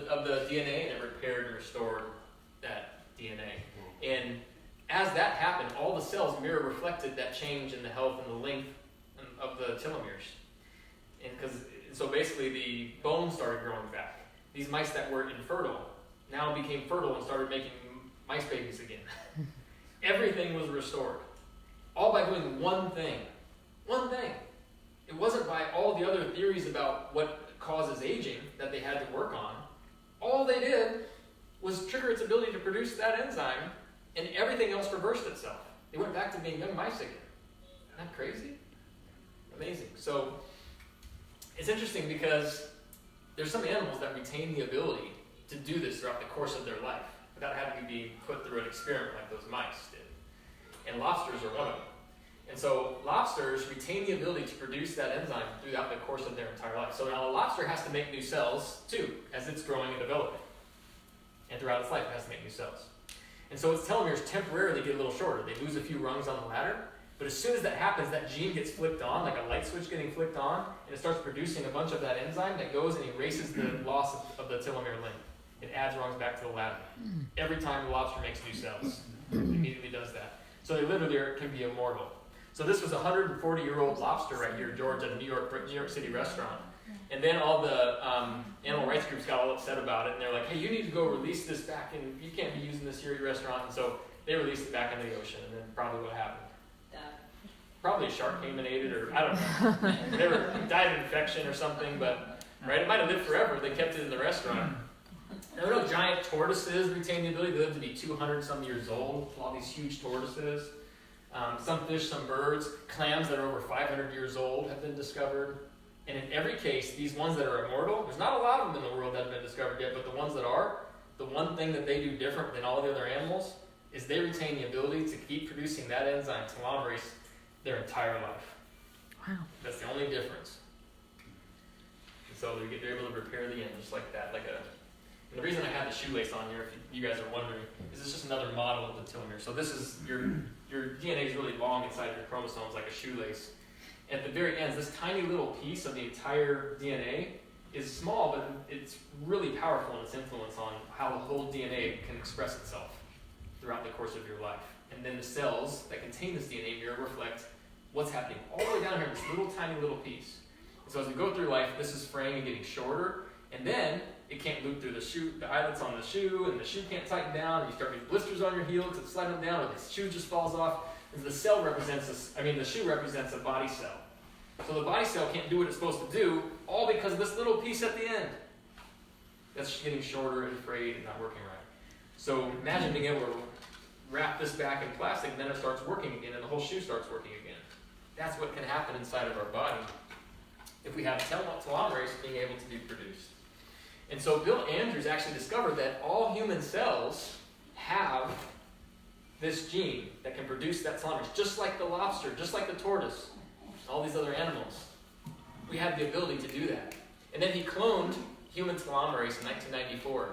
DNA and it repaired and restored that DNA. And as that happened, all the cells mirror reflected that change in the health and the length of the telomeres. And so basically the bones started growing back. These mice that were infertile now became fertile and started making mice babies again. Everything was restored. All by doing one thing. One thing. It wasn't by all the other theories about what causes aging that they had to work on. All they did was trigger its ability to produce that enzyme, and everything else reversed itself. They went back to being young mice again. Isn't that crazy? Amazing. So it's interesting because there's some animals that retain the ability to do this throughout the course of their life without having to be put through an experiment like those mice did. And lobsters are one of them. And so lobsters retain the ability to produce that enzyme throughout the course of their entire life. So now a lobster has to make new cells too, as it's growing and developing. And throughout its life it has to make new cells. And so its telomeres temporarily get a little shorter. They lose a few rungs on the ladder, but as soon as that happens, that gene gets flicked on, like a light switch getting flicked on, and it starts producing a bunch of that enzyme that goes and erases the loss of the telomere length. It adds rungs back to the ladder. Every time the lobster makes new cells, it immediately does that. So they literally can be immortal. So this was a 140-year-old lobster right here, George, at a New York City restaurant. And then all the animal rights groups got all upset about it, and they're like, hey, you need to go release this back, and you can't be using this here at your restaurant. And so they released it back into the ocean, and then probably what happened? Probably a shark came and ate it, or I don't know. Whatever, died of infection or something, but right, it might have lived forever if they kept it in the restaurant. There were no giant tortoises retain the ability. They live to be 200-some years old, all these huge tortoises. Some fish, some birds, clams that are over 500 years old have been discovered. And in every case, these ones that are immortal, there's not a lot of them in the world that have been discovered yet, but the ones that are, the one thing that they do different than all the other animals is they retain the ability to keep producing that enzyme, telomerase, their entire life. Wow. That's the only difference. And so they're able to repair the end just like that. And the reason I have the shoelace on here, if you guys are wondering, is it's just another model of the telomere. So this is, your DNA is really long inside your chromosomes like a shoelace. At the very end, this tiny little piece of the entire DNA is small, but it's really powerful in its influence on how the whole DNA can express itself throughout the course of your life. And then the cells that contain this DNA mirror reflect what's happening all the way down here in this little tiny little piece. And so as we go through life, this is fraying and getting shorter, and then it can't loop through the eyelets on the shoe, and the shoe can't tighten down, and you start getting blisters on your heel because it's sliding down, or the shoe just falls off. And the shoe represents a body cell. So the body cell can't do what it's supposed to do, all because of this little piece at the end that's getting shorter and frayed and not working right. So imagine being able to wrap this back in plastic, and then it starts working again, and the whole shoe starts working again. That's what can happen inside of our body if we have telomerase being able to be produced. And so Bill Andrews actually discovered that all human cells have this gene that can produce that telomerase, just like the lobster, just like the tortoise, all these other animals. We have the ability to do that. And then he cloned human telomerase in 1994,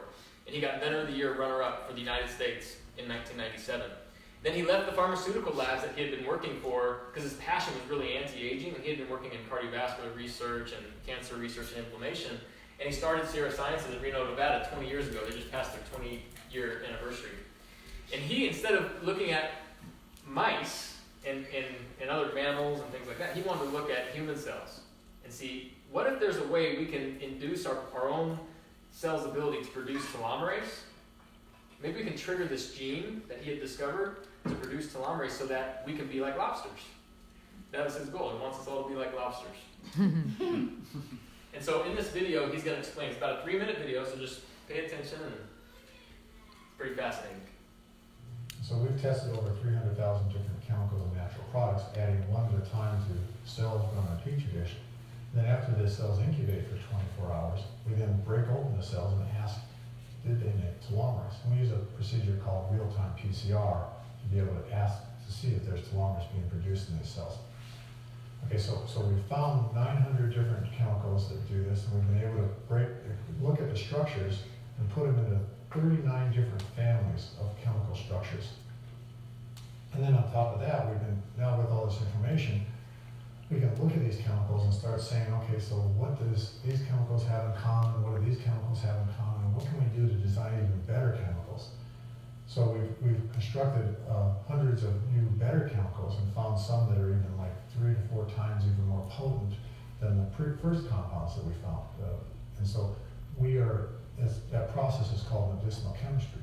and he got Inventor of the Year runner-up for the United States in 1997. Then he left the pharmaceutical labs that he had been working for because his passion was really anti-aging, and he had been working in cardiovascular research and cancer research and inflammation. And he started Sierra Sciences in Reno, Nevada 20 years ago. They just passed their 20-year anniversary. And he, instead of looking at mice and other mammals and things like that, he wanted to look at human cells and see, what if there's a way we can induce our own cells' ability to produce telomerase? Maybe we can trigger this gene that he had discovered to produce telomerase so that we can be like lobsters. That was his goal. He wants us all to be like lobsters. And so in this video, he's going to explain. It's about a 3-minute video, so just pay attention. pretty fascinating. So we've tested over 300,000 different chemicals and natural products, adding one at a time to cells grown in a petri dish. Then after the cells incubate for 24 hours, we then break open the cells and ask, did they make telomerase? And we use a procedure called real-time PCR to be able to ask to see if there's telomerase being produced in these cells. Okay, so we've found 900 different chemicals that do this, and we've been able to look at the structures and put them into 39 different families of chemical structures. And then on top of that, now with all this information, we can look at these chemicals and start saying, okay, so what does these chemicals have in common? What do these chemicals have in common? What can we do to design even better chemicals? So we've constructed hundreds of new better chemicals and found some that are even like 3 to 4 times even more potent than the first compounds that we found. And so that process is called medicinal chemistry.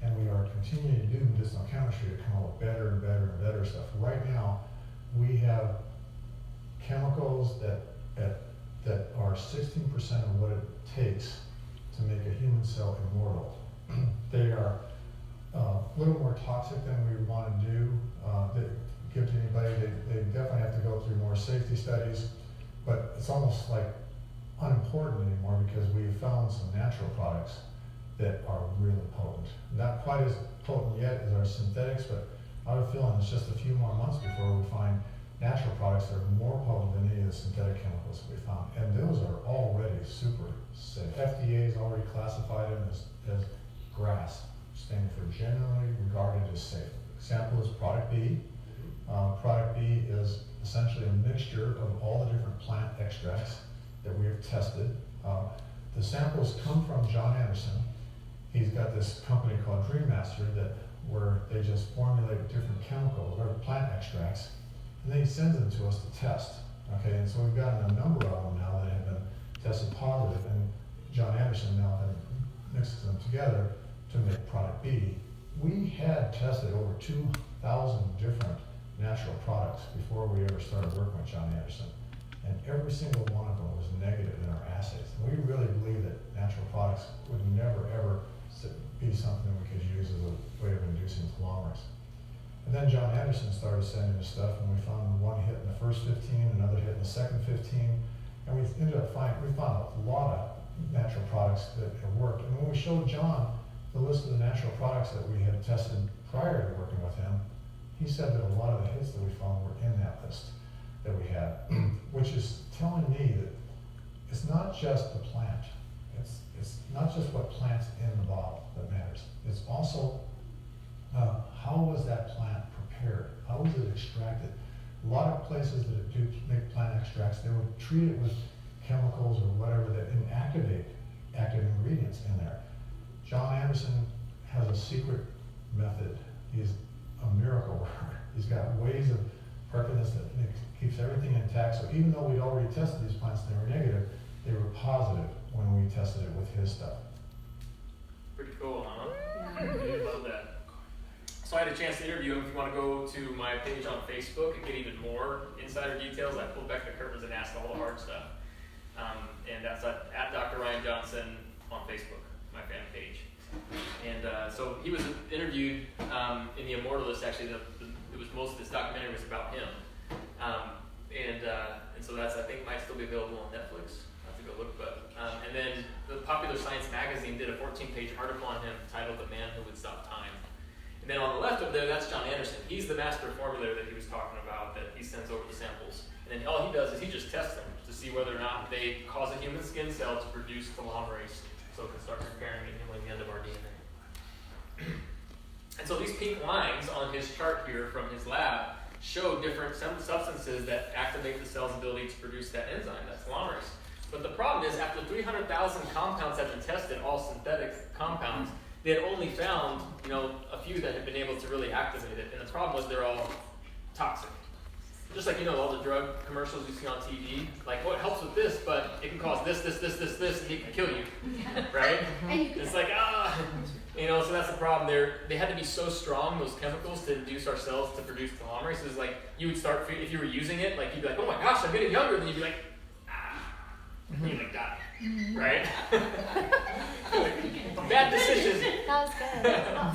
And we are continuing to do medicinal chemistry to come up with better and better and better stuff. Right now, we have chemicals that are 16% of what it takes to make a human cell immortal. They are a little more toxic than we want to give to anybody. They definitely have to go through more safety studies, but it's almost like unimportant anymore because we've found some natural products that are really potent. Not quite as potent yet as our synthetics, but I have a feeling it's just a few more months before we find natural products that are more potent than any of the synthetic chemicals that we found. And those are already super safe. FDA has already classified them as GRAS, standing for generally regarded as safe. Example is product B. Product B is essentially a mixture of all the different plant extracts that we have tested. The samples come from John Anderson. He's got this company called Dream Master where they just formulate different chemicals or plant extracts, and then he sends them to us to test. Okay, and so we've gotten a number of them now that have been tested positive, and John Anderson now then mixes them together to make product B. We had tested over 2,000 different natural products before we ever started working with John Anderson, and every single one of them was negative in our assays. And we really believe that natural products would never ever be something we could use as a way of inducing telomerase. And then John Anderson started sending us stuff, and we found one hit in the first 15, another hit in the second 15, and we ended up we found a lot of natural products that have worked. And when we showed John the list of the natural products that we had tested prior to working with him, he said that a lot of the hits that we found were in that list that we had, which is telling me that it's not just the plant. It's not just what plant's in the bottle that matters. It's also how was that plant prepared? How was it extracted? A lot of places that do make plant extracts, they would treat it with chemicals or whatever that inactivate active ingredients in there. John Anderson has a secret method. He's a miracle worker. He's got ways of prepping this that keeps everything intact. So even though we'd already tested these plants and they were negative, they were positive when we tested it with his stuff. Pretty cool, huh? Yeah. I love that. So I had a chance to interview him. If you want to go to my page on Facebook and get even more insider details, I pulled back the curtains and asked all the hard stuff. And that's at Dr. Ryan Johnson on Facebook, my fan page. And so he was interviewed in the Immortalist. Actually, it was most of this documentary was about him. And so that's, I think, might still be available on Netflix. I have to go look. But and then the Popular Science magazine did a 14-page article on him titled "The Man Who Would Stop Time." And then on the left up there, that's John Anderson. He's the master formulator that he was talking about, that he sends over the samples. And then all he does is he just tests them to see whether or not they cause a human skin cell to produce telomerase, so it can start repairing and healing the end of our DNA. And so these pink lines on his chart here from his lab show different substances that activate the cell's ability to produce that enzyme, that telomerase. But the problem is, after 300,000 compounds have been tested, all synthetic compounds, they had only found, a few that had been able to really activate it. And the problem was they're all toxic. Just like, all the drug commercials you see on TV, like, it helps with this, but it can cause this, and it can kill you, right? It's like, so that's the problem. They had to be so strong, those chemicals, to induce our cells to produce telomerase. It's like, you would start, if you were using it, like, you'd be like, oh my gosh, I'm getting younger, then you'd be like, and you'd like die, right? Bad decisions. That was good.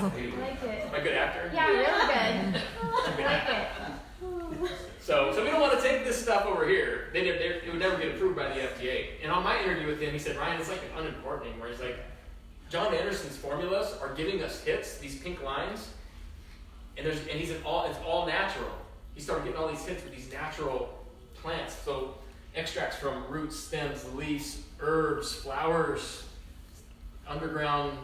like it. Am I a good actor? Yeah, really good. I like it. So we don't want to take this stuff over here. It would never get approved by the FDA. And on my interview with him, he said, Ryan, it's like an unimportant anymore. He's like, John Anderson's formulas are giving us hits, these pink lines, and it's all natural. He started getting all these hits with these natural plants. So extracts from roots, stems, leaves, herbs, flowers, underground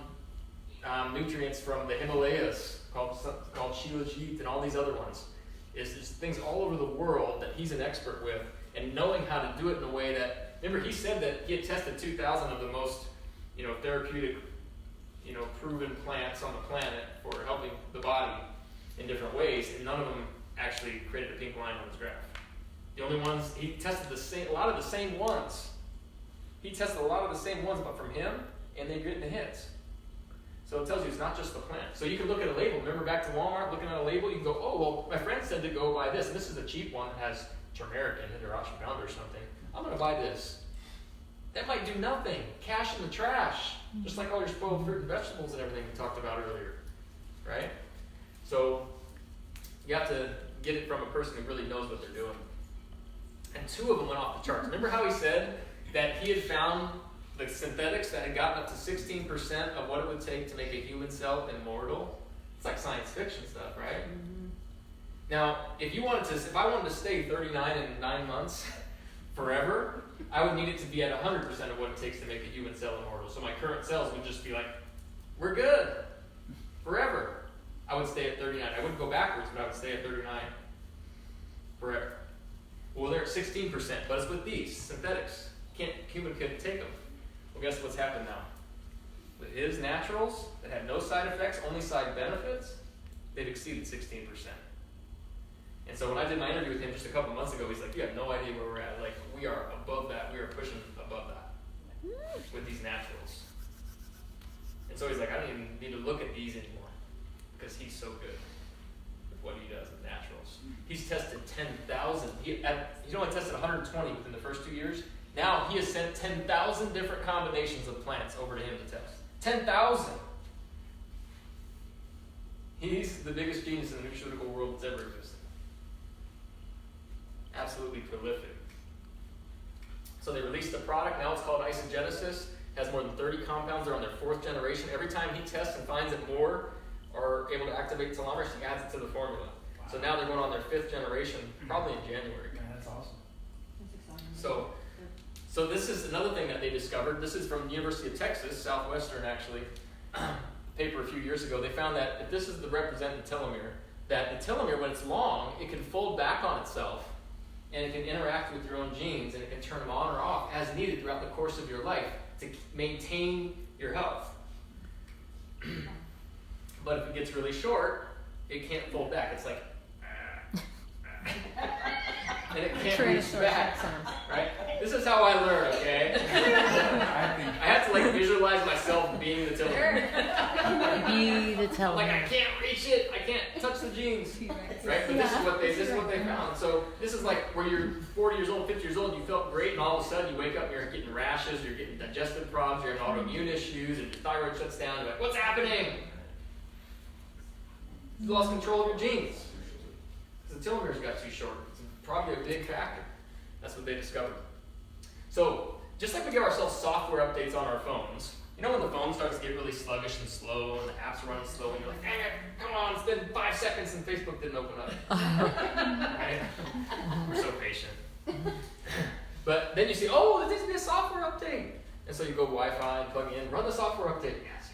nutrients from the Himalayas called shilajit and all these other ones. There's things all over the world that he's an expert with, and knowing how to do it in a way that, remember he said that he had tested 2,000 of the most, therapeutic, proven plants on the planet for helping the body in different ways, and none of them actually created a pink line on his graph. The only ones, he tested a lot of the same ones. He tested a lot of the same ones, but from him, and they get the hits. So it tells you it's not just the plant. So you can look at a label. Remember back to Walmart, looking at a label, you can go, oh, well, my friend said to go buy this, and this is a cheap one that has turmeric in it or ashwagandha or something. I'm going to buy this. That might do nothing. Cash in the trash. Just like all your spoiled fruit and vegetables and everything we talked about earlier. Right? So you have to get it from a person who really knows what they're doing. And 2 of them went off the charts. Remember how he said that he had found the synthetics that had gotten up to 16% of what it would take to make a human cell immortal? It's like science fiction stuff, right? Mm-hmm. Now, if I wanted to stay 39 in 9 months forever, I would need it to be at 100% of what it takes to make a human cell immortal. So my current cells would just be like, we're good forever. I would stay at 39. I wouldn't go backwards, but I would stay at 39 forever. Well, they're at 16%, but it's with these synthetics. Human couldn't take them. Well, guess what's happened now? With his naturals that have no side effects, only side benefits, they've exceeded 16%. And so when I did my interview with him just a couple months ago, he's like, you have no idea where we're at. Like, we are above that. We are pushing above that with these naturals. And so he's like, I don't even need to look at these anymore because he's so good with what he does with naturals. He's tested 10,000. He's only tested 120 within the first 2 years. Now he has sent 10,000 different combinations of plants over to him to test. 10,000! He's the biggest genius in the nutraceutical world that's ever existed. Absolutely prolific. So they released the product. Now it's called Isagenix. Has more than 30 compounds. They're on their 4th generation. Every time he tests and finds that more are able to activate telomeres, he adds it to the formula. Wow. So now they're going on their 5th generation, probably in January. Yeah, that's awesome. That's exciting. So this is another thing that they discovered. This is from the University of Texas, Southwestern actually, paper a few years ago. They found that if this is the represented telomere, that the telomere, when it's long, it can fold back on itself, and it can interact with your own genes, and it can turn them on or off as needed throughout the course of your life to maintain your health. But if it gets really short, it can't fold back. It's like, and it can't reach back, right? This is how I learn, okay? I have to like visualize myself being the telomere. Be the telomere. Like I can't reach it. I can't touch the genes, right? But this is what they found. So this is like where you're 40 years old, 50 years old, you felt great, and all of a sudden you wake up and you're getting rashes, you're getting digestive problems, you're having autoimmune issues, and your thyroid shuts down. You're like, what's happening? You lost control of your genes. Because the telomeres got too short. It's probably a big factor. That's what they discovered. So, just like we give ourselves software updates on our phones, you know when the phone starts to get really sluggish and slow and the apps are running slow and you're like, come on, it's been 5 seconds and Facebook didn't open up. Right? We're so patient. But then you see, oh, this is a software update. And so you go Wi-Fi and plug in, run the software update. Yes.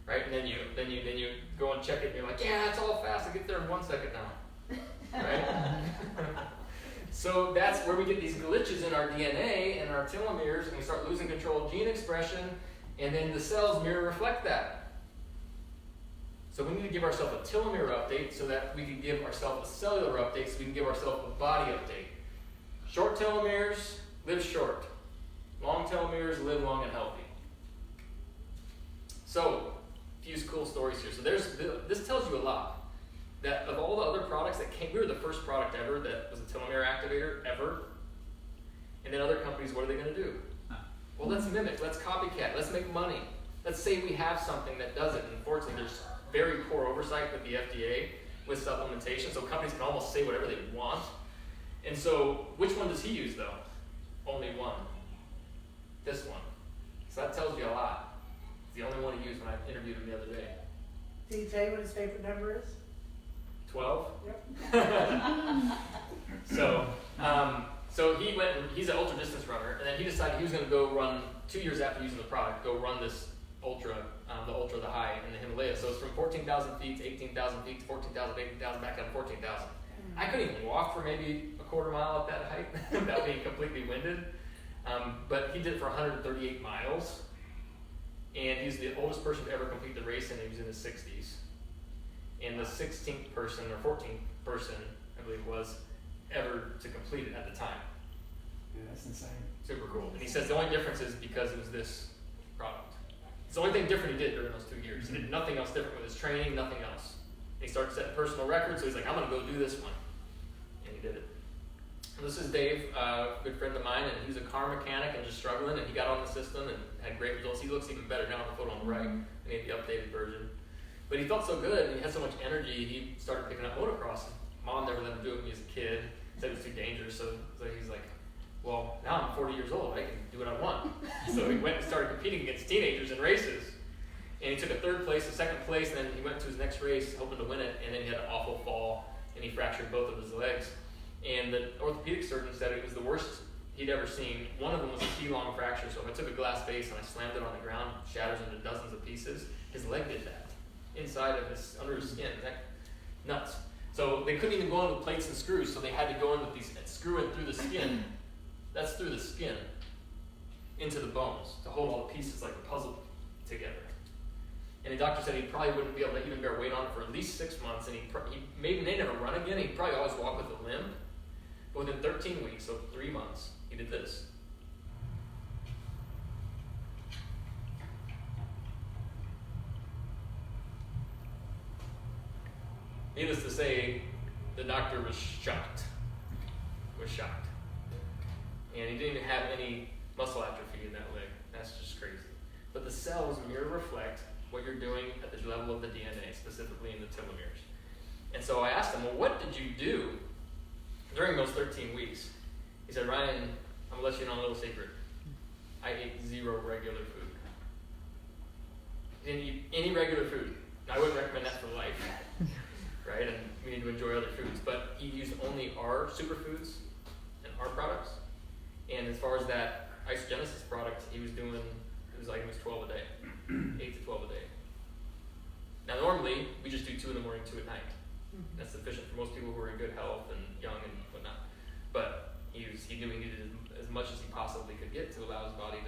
Right? And then you go and check it and you're like, yeah, it's all fast. I'll get there in 1 second now. Right? So that's where we get these glitches in our DNA and our telomeres, and we start losing control of gene expression, and then the cells mirror reflect that. So we need to give ourselves a telomere update so that we can give ourselves a cellular update so we can give ourselves a body update. Short telomeres live short. Long telomeres live long and healthy. So, a few cool stories here. So this tells you a lot. That of all the other products that came, we were the first product ever that was a telomere activator ever. And then other companies, what are they going to do? Well, let's mimic, let's copycat, let's make money. Let's say we have something that does it. And unfortunately, there's very poor oversight with the FDA with supplementation, so companies can almost say whatever they want. And so, which one does he use though? Only one. This one. So that tells you a lot. It's the only one he used when I interviewed him the other day. Did he tell you what his favorite number is? 12? Yep. So he went, he's an ultra distance runner, and then he decided he was going to go run, 2 years after using the product, go run this ultra, the high in the Himalayas. So it's from 14,000 feet to 18,000 feet to 14,000, 18,000, back down to 14,000. I couldn't even walk for maybe a quarter mile at that height without being completely winded. But he did it for 138 miles. And he's the oldest person to ever complete the race, and he was in his 60s. And the 16th person, or 14th person, I believe it was, ever to complete it at the time. Yeah, that's insane. Super cool. And he says the only difference is because it was this product. It's the only thing different he did during those 2 years. He did nothing else different with his training, nothing else. And he started setting personal records, so he's like, I'm going to go do this one. And he did it. And this is Dave, a good friend of mine, and he's a car mechanic and just struggling, and he got on the system and had great results. He looks even better now on the photo on the right, and he had the updated version. But he felt so good, and he had so much energy, he started picking up motocross. Mom never let him do it when he was a kid. Said it was too dangerous, so he's like, well, now I'm 40 years old, I can do what I want. So he went and started competing against teenagers in races. And he took a 3rd place, a 2nd place, and then he went to his next race hoping to win it, and then he had an awful fall, and he fractured both of his legs. And the orthopedic surgeon said it was the worst he'd ever seen. One of them was a key-long fracture, so if I took a glass vase and I slammed it on the ground, it shatters into dozens of pieces. His leg did that, inside of his, under his skin. Nuts. So they couldn't even go in with plates and screws, so they had to go in with these, screw in through the skin. That's through the skin, into the bones, to hold all the pieces like a puzzle together. And the doctor said he probably wouldn't be able to even bear weight on it for at least 6 months, and he maybe may never run again. He'd probably always walk with a limp. But within 13 weeks, so 3 months, he did this. Needless to say, the doctor was shocked. And he didn't even have any muscle atrophy in that leg. That's just crazy. But the cells mirror reflect what you're doing at the level of the DNA, specifically in the telomeres. And so I asked him, well, what did you do during those 13 weeks? He said, Ryan, I'm going to let you know a little secret. I ate 0 regular food. Didn't eat any regular food. Now, I wouldn't recommend that for life, right? And we need to enjoy other foods. But he used only our superfoods and our products. And as far as that Isagenix product, he was doing, it was 12 a day, 8 to 12 a day. Now, normally, we just do 2 in the morning, 2 at night. That's sufficient for most people who are in good health and young and whatnot. But he knew he needed as much as he possibly could get to allow his body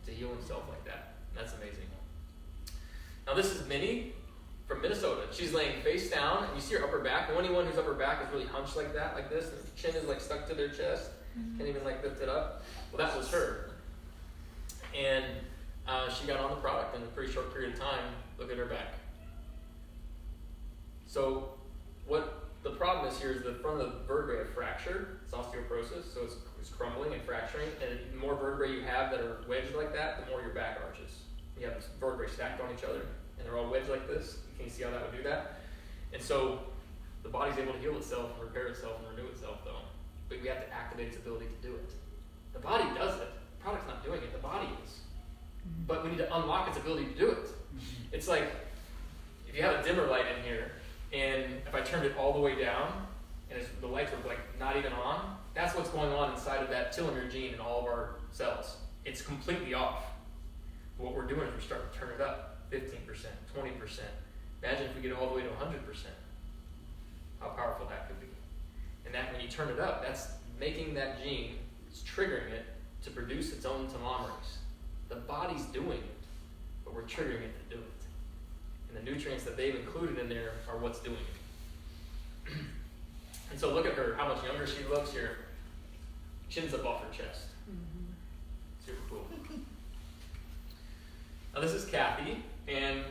to heal himself like that. And that's amazing. Now, this is Minnie from Minnesota. She's laying face down, and you see her upper back. And anyone whose upper back is really hunched like that, like this, and her chin is like stuck to their chest, can't even like lift it up. Well, that was her. And she got on the product in a pretty short period of time. Look at her back. So what the problem is here is the front of the vertebrae have fractured. It's osteoporosis, so it's crumbling and fracturing. And the more vertebrae you have that are wedged like that, the more your back arches. You have vertebrae stacked on each other, and they're all wedged like this. Can you see how that would do that? And so the body's able to heal itself and repair itself and renew itself, though. But we have to activate its ability to do it. The body does it. The product's not doing it. The body is. But we need to unlock its ability to do it. It's like if you have a dimmer light in here, and if I turned it all the way down, and the lights were like not even on, that's what's going on inside of that telomere gene in all of our cells. It's completely off. But what we're doing is we're starting to turn it up 15%, 20%. Imagine if we get all the way to 100%. How powerful that could be. And that when you turn it up, that's making that gene, it's triggering it to produce its own telomerase. The body's doing it, but we're triggering it to do it. And the nutrients that they've included in there are what's doing it. And so look at her, how much younger she looks here. Chin's up off her chest. Super cool. Now this is Kathy, and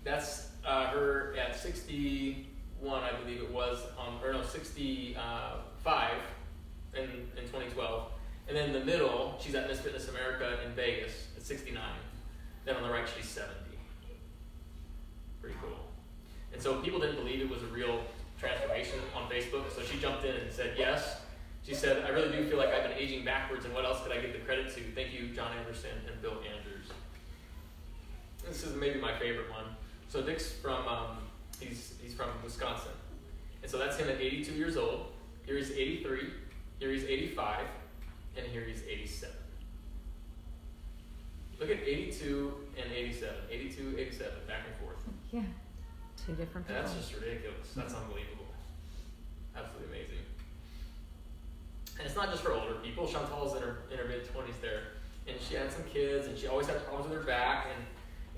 that's her at 61, I believe it was, 65 in 2012. And then in the middle, she's at Miss Fitness America in Vegas at 69. Then on the right, she's 70. Pretty cool. And so people didn't believe it was a real transformation on Facebook, so she jumped in and said yes. She said, I really do feel like I've been aging backwards, and what else could I give the credit to? Thank you, John Anderson and Bill Andrews. This is maybe my favorite one. So Dick's from, he's from Wisconsin. And so that's him at 82 years old. Here he's 83, here he's 85, and here he's 87. Look at 82 and 87. 82, 87, back and forth. Yeah. Two different people. That's just ridiculous. That's unbelievable. Absolutely amazing. And it's not just for older people. Chantal's in her mid-20s there. And she had some kids, and she always had problems with her back.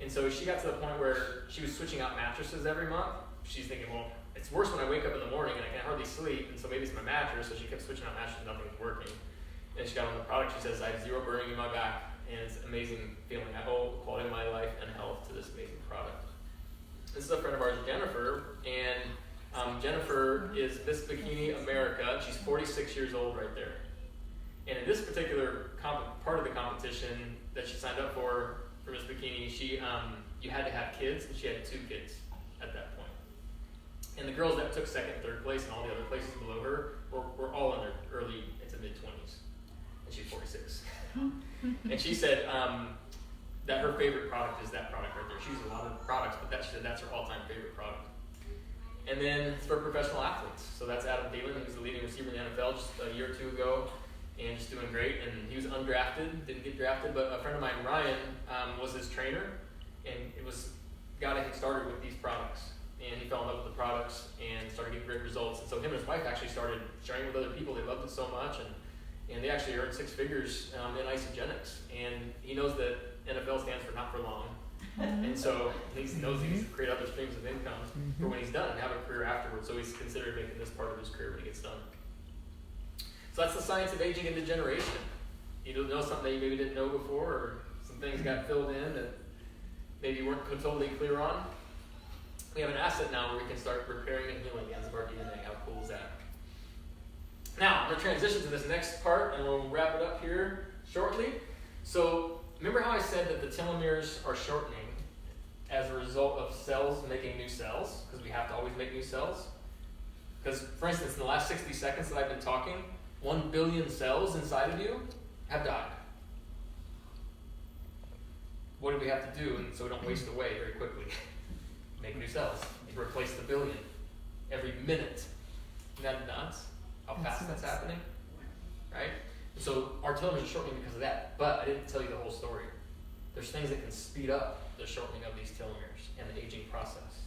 And so she got to the point where she was switching out mattresses every month. She's thinking, well, it's worse when I wake up in the morning and I can hardly sleep, and so maybe it's my mattress. So she kept switching out mattresses, nothing was working. And she got on the product. She says, I have zero burning in my back, and it's an amazing feeling. I owe the quality of my life and health to this amazing product. This is a friend of ours, Jennifer, and Jennifer is Miss Bikini America. She's 46 years old right there. And in this particular part of the competition that she signed up for Miss Bikini, you had to have kids, and she had 2 kids at that point. And the girls that took second and third place and all the other places below her were all in their early into mid-20s. And she's 46. And she said that her favorite product is that product right there. She uses a lot of products, but she said that's her all-time favorite product. And then it's for professional athletes. So that's Adam Thielen. He was the leading receiver in the NFL just a year or 2 ago, and just doing great. And he was undrafted, didn't get drafted, but a friend of mine, Ryan, was his trainer, and got him started with these products. And he fell in love with the products and started getting great results. And so him and his wife actually started sharing with other people. They loved it so much, and they actually earned 6 figures in Isagenix. And he knows that NFL stands for not for long. And so he knows he needs to create other streams of income for when he's done and have a career afterwards. So he's considered making this part of his career when he gets done. So that's the science of aging and degeneration. You know something that you maybe didn't know before, or some things got filled in that maybe you weren't totally clear on. We have an asset now where we can start repairing and healing ends of our DNA. How cool is that? Now, I'm going to transition to this next part, and we'll wrap it up here shortly. So, remember how I said that the telomeres are shortening as a result of cells making new cells? Because we have to always make new cells. Because, for instance, in the last 60 seconds that I've been talking, 1 billion cells inside of you have died. What do we have to do so we don't waste away very quickly? Make new cells. Replace the billion every minute. Isn't that nuts? How fast that's happening? Right? And so our telomeres are shortening because of that. But I didn't tell you the whole story. There's things that can speed up the shortening of these telomeres and the aging process.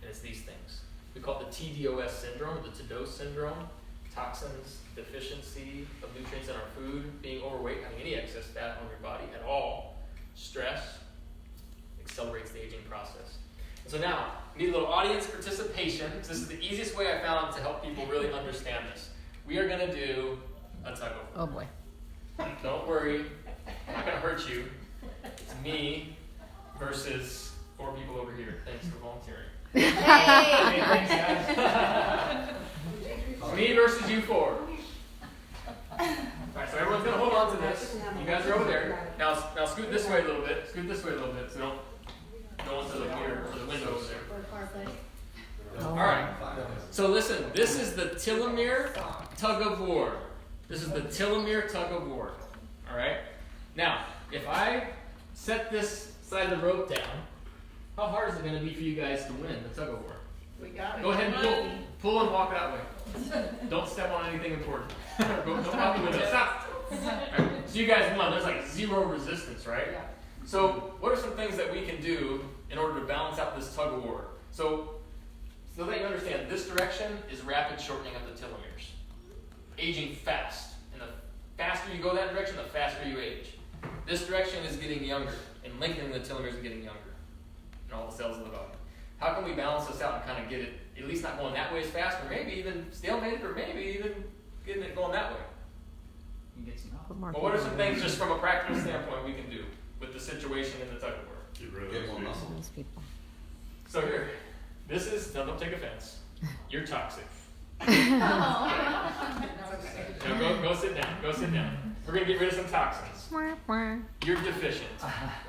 And it's these things. We call it the TDOS syndrome, the TDOS syndrome. Toxins, deficiency of nutrients in our food, being overweight, having any excess fat on your body at all, stress, accelerates the aging process. And so now, we need a little audience participation. This is the easiest way I found to help people really understand this. We are going to do a tug of war. Oh boy. Don't worry, I'm not going to hurt you. It's me versus 4 people over here. Thanks for volunteering. Hey, thanks guys. Me versus you 4. Alright, so everyone's going to hold on to this. You guys are over there. Now scoot this way a little bit. Scoot this way a little bit so don't go into the mirror or the window over there. Alright. So listen, this is the telomere tug of war. This is the telomere tug of war. Alright? Now, if I set this side of the rope down, how hard is it going to be for you guys to win the tug of war? We got it. Go ahead and pull and walk that way. Don't step on anything important. Don't walk the window. Stop. Right. So you guys won. There's like 0 resistance, right? Yeah. So what are some things that we can do in order to balance out this tug of war? So that you understand, this direction is rapid shortening of the telomeres. Aging fast. And the faster you go that direction, the faster you age. This direction is getting younger and lengthening the telomeres and getting younger in all the cells of the body. How can we balance this out and kind of get it at least not going that way as fast, or maybe even stalemated, or maybe even getting it going that way? You get some help. Well, what are some things just from a practical standpoint we can do with the situation in the tug of war? Get rid of those muscles. Those people. So here, this is, now don't take offense, you're toxic. No, go sit down, go sit down. We're going to get rid of some toxins. You're deficient,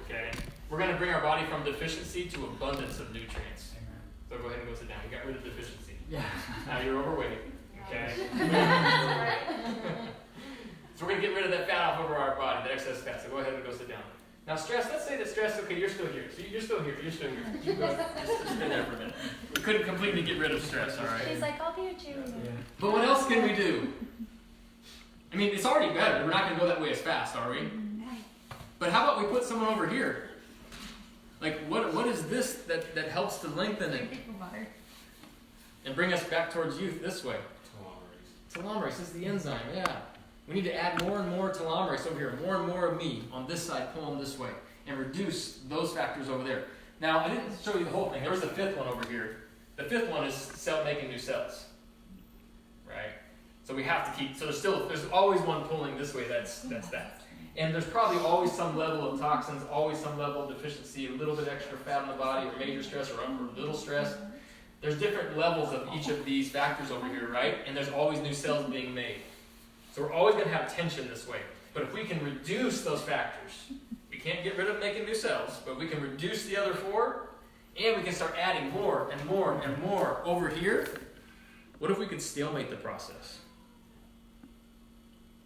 okay? We're going to bring our body from deficiency to abundance of nutrients. So go ahead and go sit down. You got rid of deficiency. Yeah. Now you're overweight. Okay? So we're going to get rid of that fat off over our body, that excess fat. So go ahead and go sit down. Now stress, let's say that stress, okay, you're still here. So you're still here. You go, just stay there for a minute. We couldn't completely get rid of stress, all right? She's like, I'll be a cheerleader. Yeah. But what else can we do? I mean, it's already better. We're not going to go that way as fast, are we? But how about we put someone over here? Like, what is this that helps to lengthen it and bring us back towards youth this way? Telomerase. This is the enzyme, yeah. We need to add more and more telomerase over here, more and more of me on this side, pull them this way, and reduce those factors over there. Now, I didn't show you the whole thing. There was the fifth one over here. The fifth one is making new cells, right? So we have to keep, so there's always one pulling this way, that's that. And there's probably always some level of toxins, always some level of deficiency, a little bit extra fat in the body, or major stress, or little stress. There's different levels of each of these factors over here, right? And there's always new cells being made. So we're always going to have tension this way. But if we can reduce those factors, we can't get rid of making new cells, but we can reduce the other four, and we can start adding more and more and more over here. What if we could stalemate the process?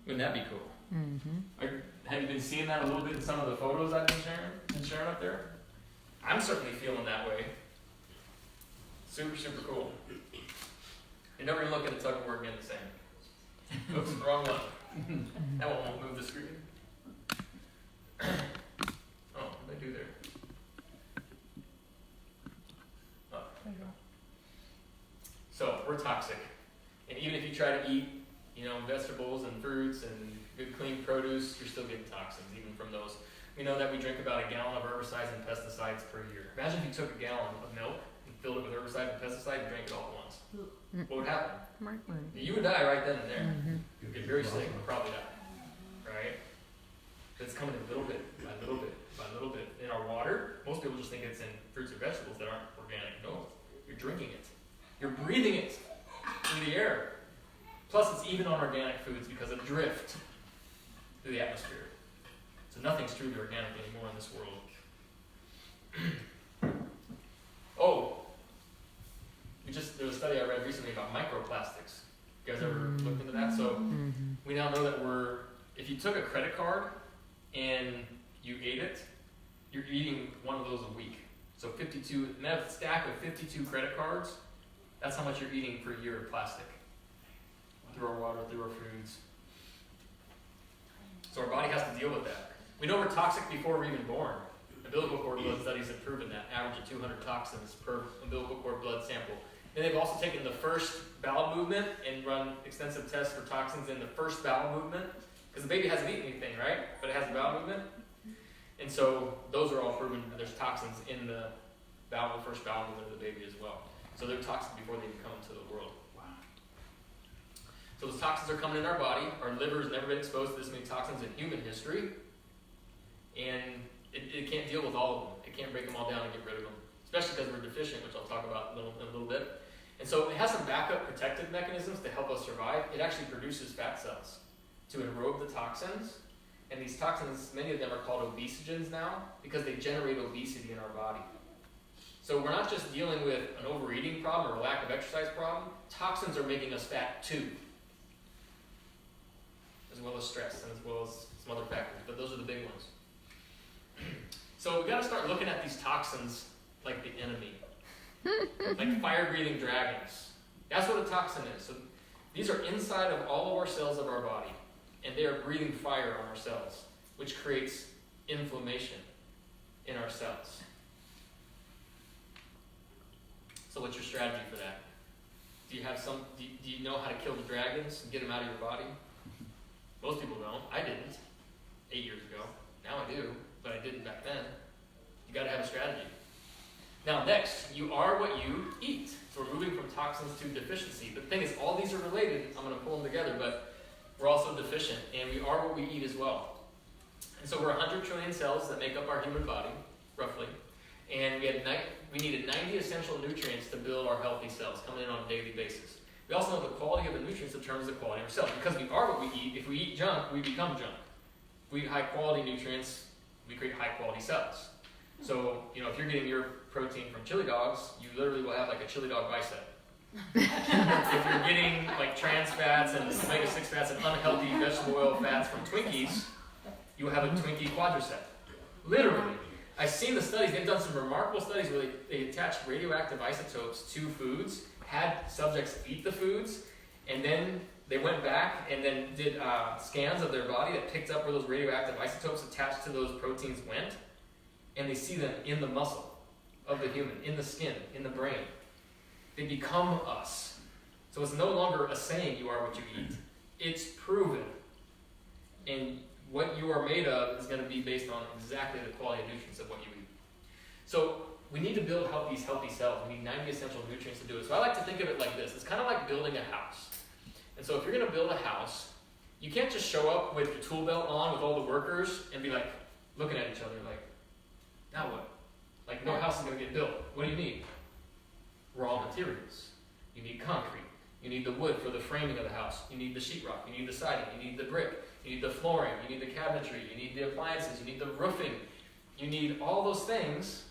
Wouldn't that be cool? Mm-hmm. Have you been seeing that a little bit in some of the photos I've been sharing up there? I'm certainly feeling that way. Super, super cool. You never even look at a tug of war again the same. Oops, wrong one. That one won't move the screen. Oh, what did I do there? Oh, there you go. So, we're toxic. And even if you try to eat, vegetables and fruits and good clean produce, you're still getting toxins, even from those. We know that we drink about a gallon of herbicides and pesticides per year. Imagine if you took a gallon of milk and filled it with herbicide and pesticide and drank it all at once. What would happen? You would die right then and there. You'd get very sick and probably die. Right? But it's coming in little bit by little bit by little bit. In our water, most people just think it's in fruits or vegetables that aren't organic. No, you're drinking it. You're breathing it through the air. Plus, it's even on organic foods because of drift through the atmosphere. So nothing's truly organic anymore in this world. Oh, there was a study I read recently about microplastics. You guys ever looked into that? So we now know that if you took a credit card and you ate it, you're eating one of those a week. So 52, and that stack of 52 credit cards, that's how much you're eating per year of plastic. Through our water, through our foods. So our body has to deal with that. We know we're toxic before we're even born. Umbilical cord blood studies have proven that, average of 200 toxins per umbilical cord blood sample. And they've also taken the first bowel movement and run extensive tests for toxins in the first bowel movement, because the baby hasn't eaten anything, right? But it has a bowel movement. And so those are all proven that there's toxins in the first bowel movement of the baby as well. So they're toxic before they even come into the world. So those toxins are coming in our body. Our liver has never been exposed to this many toxins in human history. And it can't deal with all of them. It can't break them all down and get rid of them. Especially because we're deficient, which I'll talk about in a little bit. And so it has some backup protective mechanisms to help us survive. It actually produces fat cells to enrobe the toxins. And these toxins, many of them are called obesogens now because they generate obesity in our body. So we're not just dealing with an overeating problem or a lack of exercise problem. Toxins are making us fat too, as well as stress and as well as some other factors, but those are the big ones. So we got to start looking at these toxins like the enemy, like fire-breathing dragons. That's what a toxin is. So these are inside of all of our cells of our body, and they are breathing fire on our cells, which creates inflammation in our cells. So what's your strategy for that? Do you know how to kill the dragons and get them out of your body? Most people don't. I didn't 8 years ago. Now I do, but I didn't back then. You got to have a strategy. Now next, you are what you eat. So we're moving from toxins to deficiency. The thing is, all these are related. I'm going to pull them together, but we're also deficient, and we are what we eat as well. And so we're 100 trillion cells that make up our human body, roughly. And we needed 90 essential nutrients to build our healthy cells, coming in on a daily basis. We also know the quality of the nutrients determines the quality of our cells. Because we are what we eat, if we eat junk, we become junk. If we eat high quality nutrients, we create high quality cells. So, if you're getting your protein from chili dogs, you literally will have like a chili dog bicep. If you're getting like trans fats and omega-6 fats and unhealthy vegetable oil fats from Twinkies, you will have a Twinkie quadricep. Literally. I've seen the studies. They've done some remarkable studies where they attached radioactive isotopes to foods, had subjects eat the foods, and then they went back and then did scans of their body that picked up where those radioactive isotopes attached to those proteins went, and they see them in the muscle of the human, in the skin, in the brain. They become us. So it's no longer a saying you are what you eat. It's proven. And what you are made of is going to be based on exactly the quality of nutrients of what you eat. So we need to build these healthy cells. We need 90 essential nutrients to do it. So I like to think of it like this. It's kind of like building a house. And so if you're going to build a house, you can't just show up with your tool belt on with all the workers and be like looking at each other like, now what? Like no house is going to get built. What do you need? Raw materials. You need concrete. You need the wood for the framing of the house. You need the sheetrock. You need the siding. You need the brick. You need the flooring. You need the cabinetry. You need the appliances. You need the roofing. You need all those things,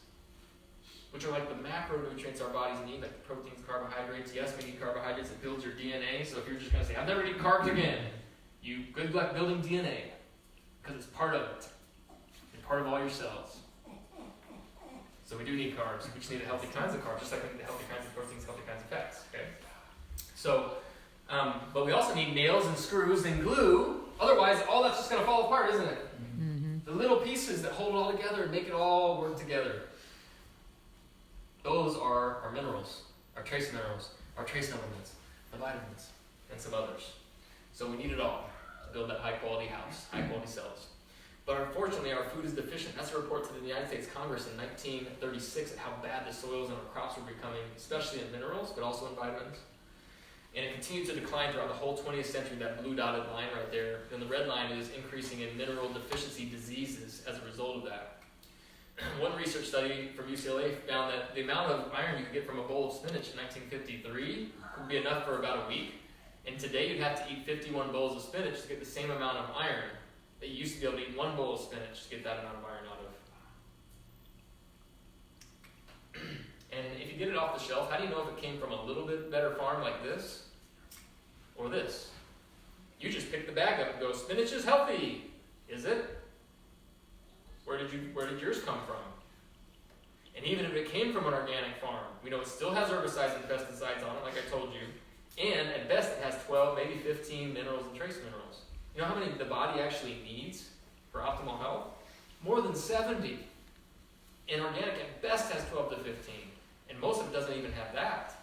which are like the macronutrients our bodies need, like the proteins, carbohydrates. Yes, we need carbohydrates. It builds your DNA. So if you're just going to say, I've never eaten carbs again, good luck building DNA, because it's part of it. It's part of all your cells. So we do need carbs. We just need the healthy kinds of carbs, just like we need the healthy kinds of proteins, healthy kinds of fats. Okay. So, but we also need nails and screws and glue. Otherwise, all that's just going to fall apart, isn't it? Mm-hmm. The little pieces that hold it all together and make it all work together. Those are our minerals, our trace minerals, our trace elements, the vitamins, and some others. So we need it all to build that high-quality house, high-quality cells. But unfortunately, our food is deficient. That's a report to the United States Congress in 1936 at how bad the soils and our crops were becoming, especially in minerals, but also in vitamins. And it continued to decline throughout the whole 20th century, that blue dotted line right there. And the red line is increasing in mineral deficiency diseases as a result of that. One research study from UCLA found that the amount of iron you could get from a bowl of spinach in 1953 would be enough for about a week. And today you'd have to eat 51 bowls of spinach to get the same amount of iron that you used to be able to eat one bowl of spinach to get that amount of iron out of. And if you get it off the shelf, how do you know if it came from a little bit better farm like this or this? You just pick the bag up and go, spinach is healthy. Is it? Where did yours come from? And even if it came from an organic farm, we know it still has herbicides and pesticides on it, like I told you. And at best it has 12, maybe 15 minerals and trace minerals. You know how many the body actually needs for optimal health? More than 70. And organic at best has 12 to 15. And most of it doesn't even have that.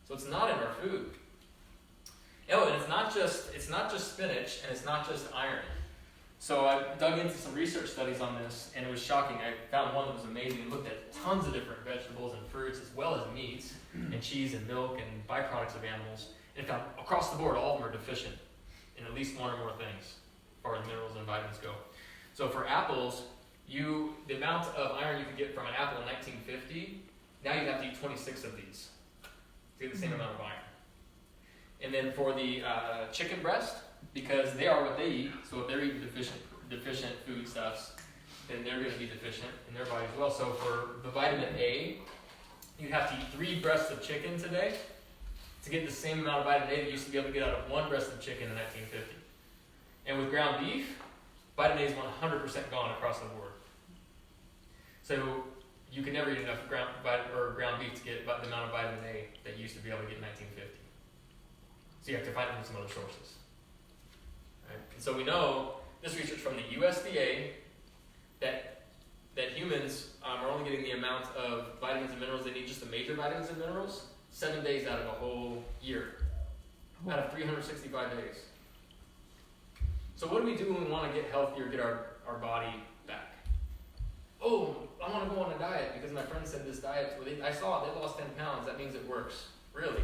So it's not in our food. Oh, and it's not just spinach, and it's not just iron. So I dug into some research studies on this, and it was shocking. I found one that was amazing. It looked at tons of different vegetables and fruits, as well as meats, and cheese and milk, and byproducts of animals. And it found across the board, all of them are deficient in at least one or more things, as far as minerals and vitamins go. So for apples, the amount of iron you could get from an apple in 1950, now you have to eat 26 of these to get the same amount of iron. And then for the chicken breast, because they are what they eat, so if they're eating deficient foodstuffs, then they're going to be deficient in their body as well. So for the vitamin A, you have to eat 3 breasts of chicken today to get the same amount of vitamin A that you used to be able to get out of 1 breast of chicken in 1950. And with ground beef, vitamin A is 100% gone across the board. So you can never eat enough ground beef to get the amount of vitamin A that you used to be able to get in 1950. So you have to find it from some other sources. Right? And so we know, this research from the USDA, that humans are only getting the amount of vitamins and minerals they need, just the major vitamins and minerals, 7 days out of a whole year, out of 365 days. So what do we do when we want to get healthier, get our body back? Oh, I want to go on a diet because my friend said this diet, I saw it, they lost 10 pounds, that means it works. Really?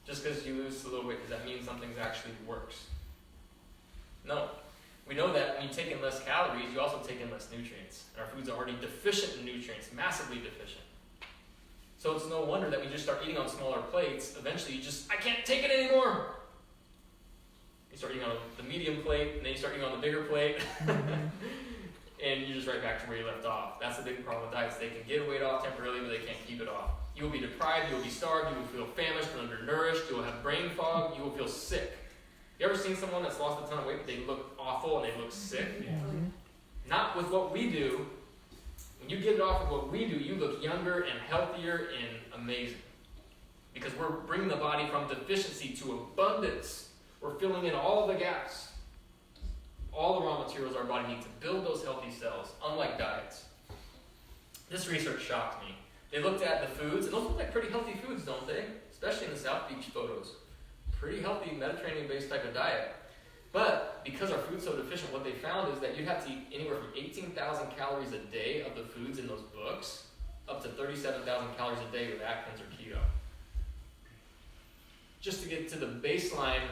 Just because you lose a little weight, does that mean something's actually works? No. We know that when you take in less calories, you also take in less nutrients. And our food's already deficient in nutrients, massively deficient. So it's no wonder that we just start eating on smaller plates. Eventually I can't take it anymore. You start eating on the medium plate, and then you start eating on the bigger plate. And and you're just right back to where you left off. That's the big problem with diets. They can get weight off temporarily, but they can't keep it off. You will be deprived, you will be starved, you will feel famished and undernourished, you will have brain fog, you will feel sick. You ever seen someone that's lost a ton of weight, but they look awful and they look sick? Mm-hmm. Not with what we do. When you get it off with what we do, you look younger and healthier and amazing. Because we're bringing the body from deficiency to abundance. We're filling in all the gaps. All the raw materials our body needs to build those healthy cells, unlike diets. This research shocked me. They looked at the foods, and those look like pretty healthy foods, don't they? Especially in the South Beach photos. Pretty healthy Mediterranean-based type of diet. But because our food's so deficient, what they found is that you'd have to eat anywhere from 18,000 calories a day of the foods in those books, up to 37,000 calories a day with Atkins or keto. Just to get to the baseline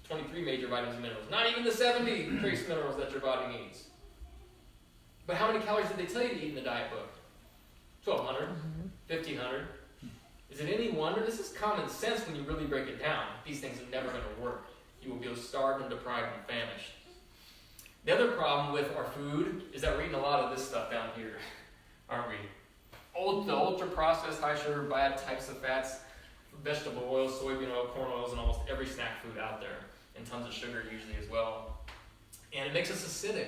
23 major vitamins and minerals. Not even the 70 trace minerals that your body needs. But how many calories did they tell you to eat in the diet book? 1,200, 1,500. Is it any wonder? This is common sense when you really break it down. These things are never going to work. You will be starved and deprived and famished. The other problem with our food is that we're eating a lot of this stuff down here, aren't we? The ultra-processed, high-sugar, bad types of fats, vegetable oils, soybean oil, corn oils, and almost every snack food out there. And tons of sugar usually as well. And it makes us acidic.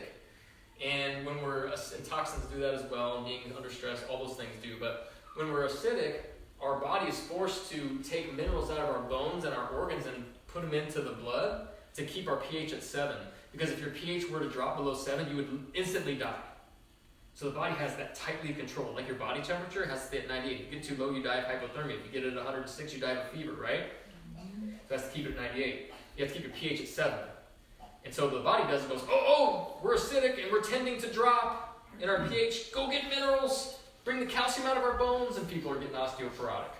And when we're, and toxins do that as well, and being under stress, all those things do. But when we're acidic, our body is forced to take minerals out of our bones and our organs and put them into the blood to keep our pH at 7. Because if your pH were to drop below 7, you would instantly die. So the body has that tightly controlled. Like your body temperature has to stay at 98. If you get too low, you die of hypothermia. If you get it at 106, you die of fever, right? So that's to keep it at 98. You have to keep your pH at 7. And so the body does it, goes, oh, we're acidic and we're tending to drop in our pH. Go get minerals. Bring the calcium out of our bones, and people are getting osteoporotic.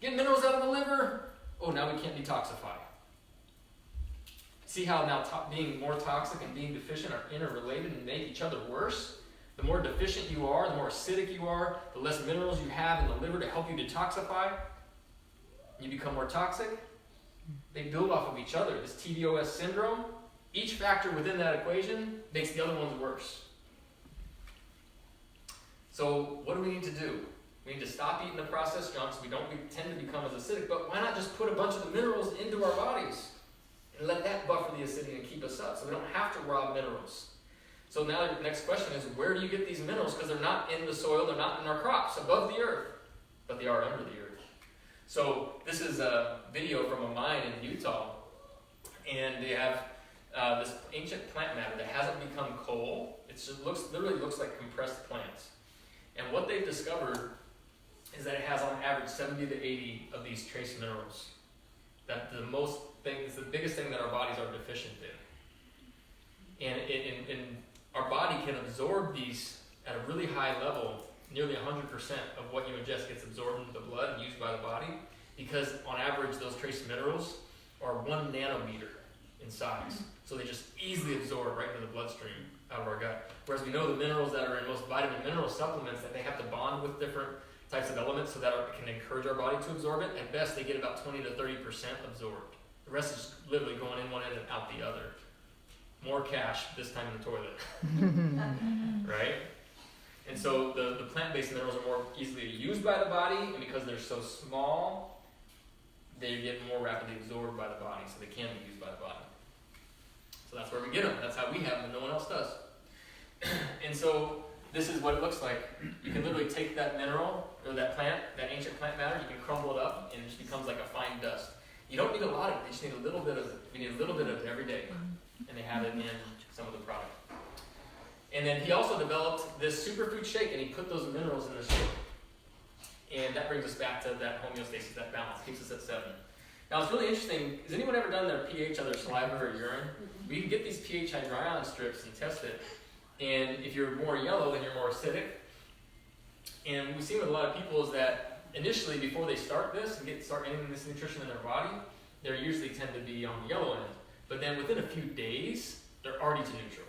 Get minerals out of the liver. Oh, now we can't detoxify. See how now being more toxic and being deficient are interrelated and make each other worse? The more deficient you are, the more acidic you are, the less minerals you have in the liver to help you detoxify. You become more toxic. They build off of each other. This TDOS syndrome, each factor within that equation makes the other ones worse. So what do we need to do? We need to stop eating the processed junk so we don't tend to become as acidic, but why not just put a bunch of the minerals into our bodies and let that buffer the acidity and keep us up so we don't have to rob minerals? So now the next question is, where do you get these minerals? Because they're not in the soil, they're not in our crops, above the earth, but they are under the earth. So this is a video from a mine in Utah, and they have this ancient plant matter that hasn't become coal. It just literally looks like compressed plants. And what they've discovered is that it has on average 70 to 80 of these trace minerals. That the biggest thing that our bodies are deficient in. And our body can absorb these at a really high level. Nearly 100% of what you ingest gets absorbed into the blood and used by the body, because on average those trace minerals are 1 nanometer in size. So they just easily absorb right into the bloodstream out of our gut. Whereas we know the minerals that are in most vitamin mineral supplements, that they have to bond with different types of elements so that it can encourage our body to absorb it. At best, they get about 20 to 30% absorbed. The rest is literally going in one end and out the other. More cash, this time in the toilet. Right? And so the plant-based minerals are more easily used by the body, and because they're so small, they get more rapidly absorbed by the body, so they can be used by the body. So that's where we get them. That's how we have them, and no one else does. And so this is what it looks like. You can literally take that mineral, or that plant, that ancient plant matter, you can crumble it up, and it just becomes like a fine dust. You don't need a lot of it, you just need a little bit of it. We need a little bit of it every day. And they have it in some of the product. And then he also developed this superfood shake, and he put those minerals in the shake. And that brings us back to that homeostasis, that balance, keeps us at 7. Now it's really interesting, has anyone ever done their pH on their saliva or urine? We can get these pH hydrion strips and test it. And if you're more yellow, then you're more acidic. And what we see with a lot of people is that initially, before they start this and start entering this nutrition in their body, they usually tend to be on the yellow end. But then within a few days, they're already to neutral.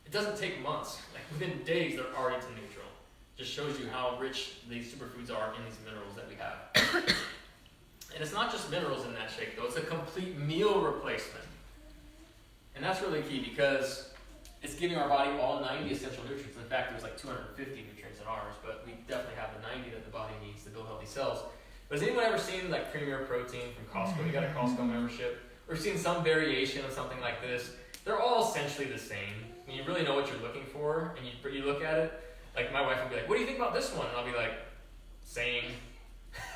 It doesn't take months. Like within days, they're already to neutral. Just shows you how rich these superfoods are in these minerals that we have. And it's not just minerals in that shake, though. It's a complete meal replacement. And that's really key, because it's giving our body all 90 essential nutrients. In fact, there's like 250 nutrients in ours, but we definitely have the 90 that the body needs to build healthy cells. But has anyone ever seen like Premier Protein from Costco? You got a Costco membership? Or seen some variation of something like this? They're all essentially the same. I mean, you really know what you're looking for, and you look at it. Like my wife would be like, "What do you think about this one?" And I'll be like, "Same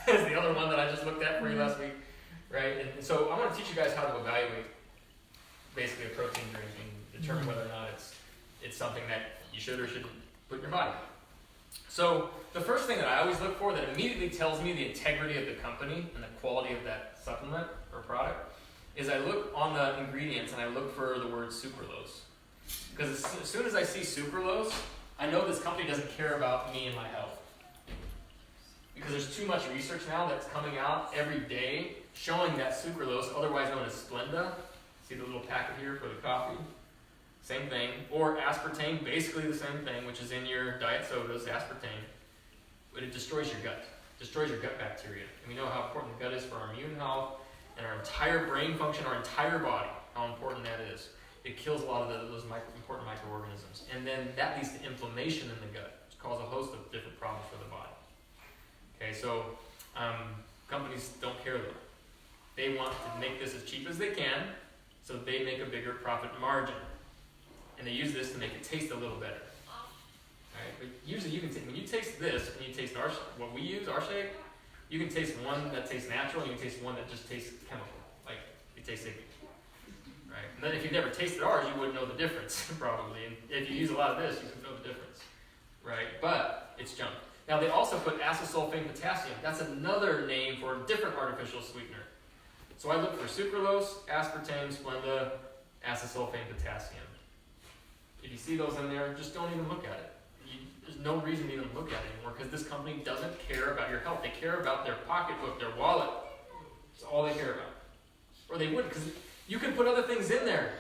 as the other one that I just looked at for you last week." Right? And so I want to teach you guys how to evaluate basically a protein drink and determine whether or not it's something that you should or shouldn't put in your body. So the first thing that I always look for that immediately tells me the integrity of the company and the quality of that supplement or product is I look on the ingredients and I look for the word sucralose. Because as soon as I see sucralose, I know this company doesn't care about me and my health. Because there's too much research now that's coming out every day showing that sucralose, otherwise known as Splenda, see the little packet here for the coffee? Same thing. Or aspartame, basically the same thing, which is in your diet sodas, aspartame. But it destroys your gut. Destroys your gut bacteria. And we know how important the gut is for our immune health and our entire brain function, our entire body, how important that is. It kills a lot of those important microorganisms. And then that leads to inflammation in the gut, which causes a host of different problems for the body. Okay, so companies don't care though. They want to make this as cheap as they can, so they make a bigger profit margin. And they use this to make it taste a little better. Alright, but usually you can when you taste this and you taste what we use, our shake, you can taste one that tastes natural and you can taste one that just tastes chemical. Like it tastes icky. Right? And then if you've never tasted ours, you wouldn't know the difference, probably. And if you use a lot of this, you can know the difference. Right? But it's junk. Now they also put acesulfame potassium. That's another name for a different artificial sweetener. So I look for sucralose, aspartame, Splenda, acesulfame potassium. If you see those in there, just don't even look at it. There's no reason to even look at it anymore because this company doesn't care about your health. They care about their pocketbook, their wallet. That's all they care about. Or they wouldn't, because you can put other things in there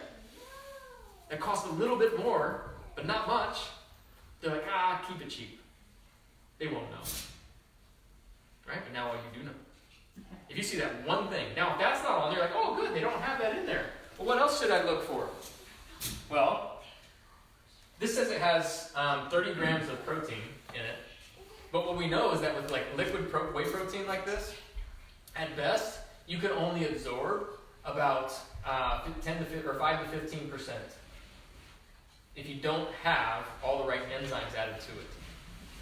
that cost a little bit more, but not much. They're like, keep it cheap. They won't know. Right? But now all you do know. If you see that one thing, now if that's not on there, you're like, oh good, they don't have that in there. Well, what else should I look for? Well, this says it has 30 grams of protein in it. But what we know is that with like liquid whey protein like this, at best, you can only absorb about 5 to 15% if you don't have all the right enzymes added to it.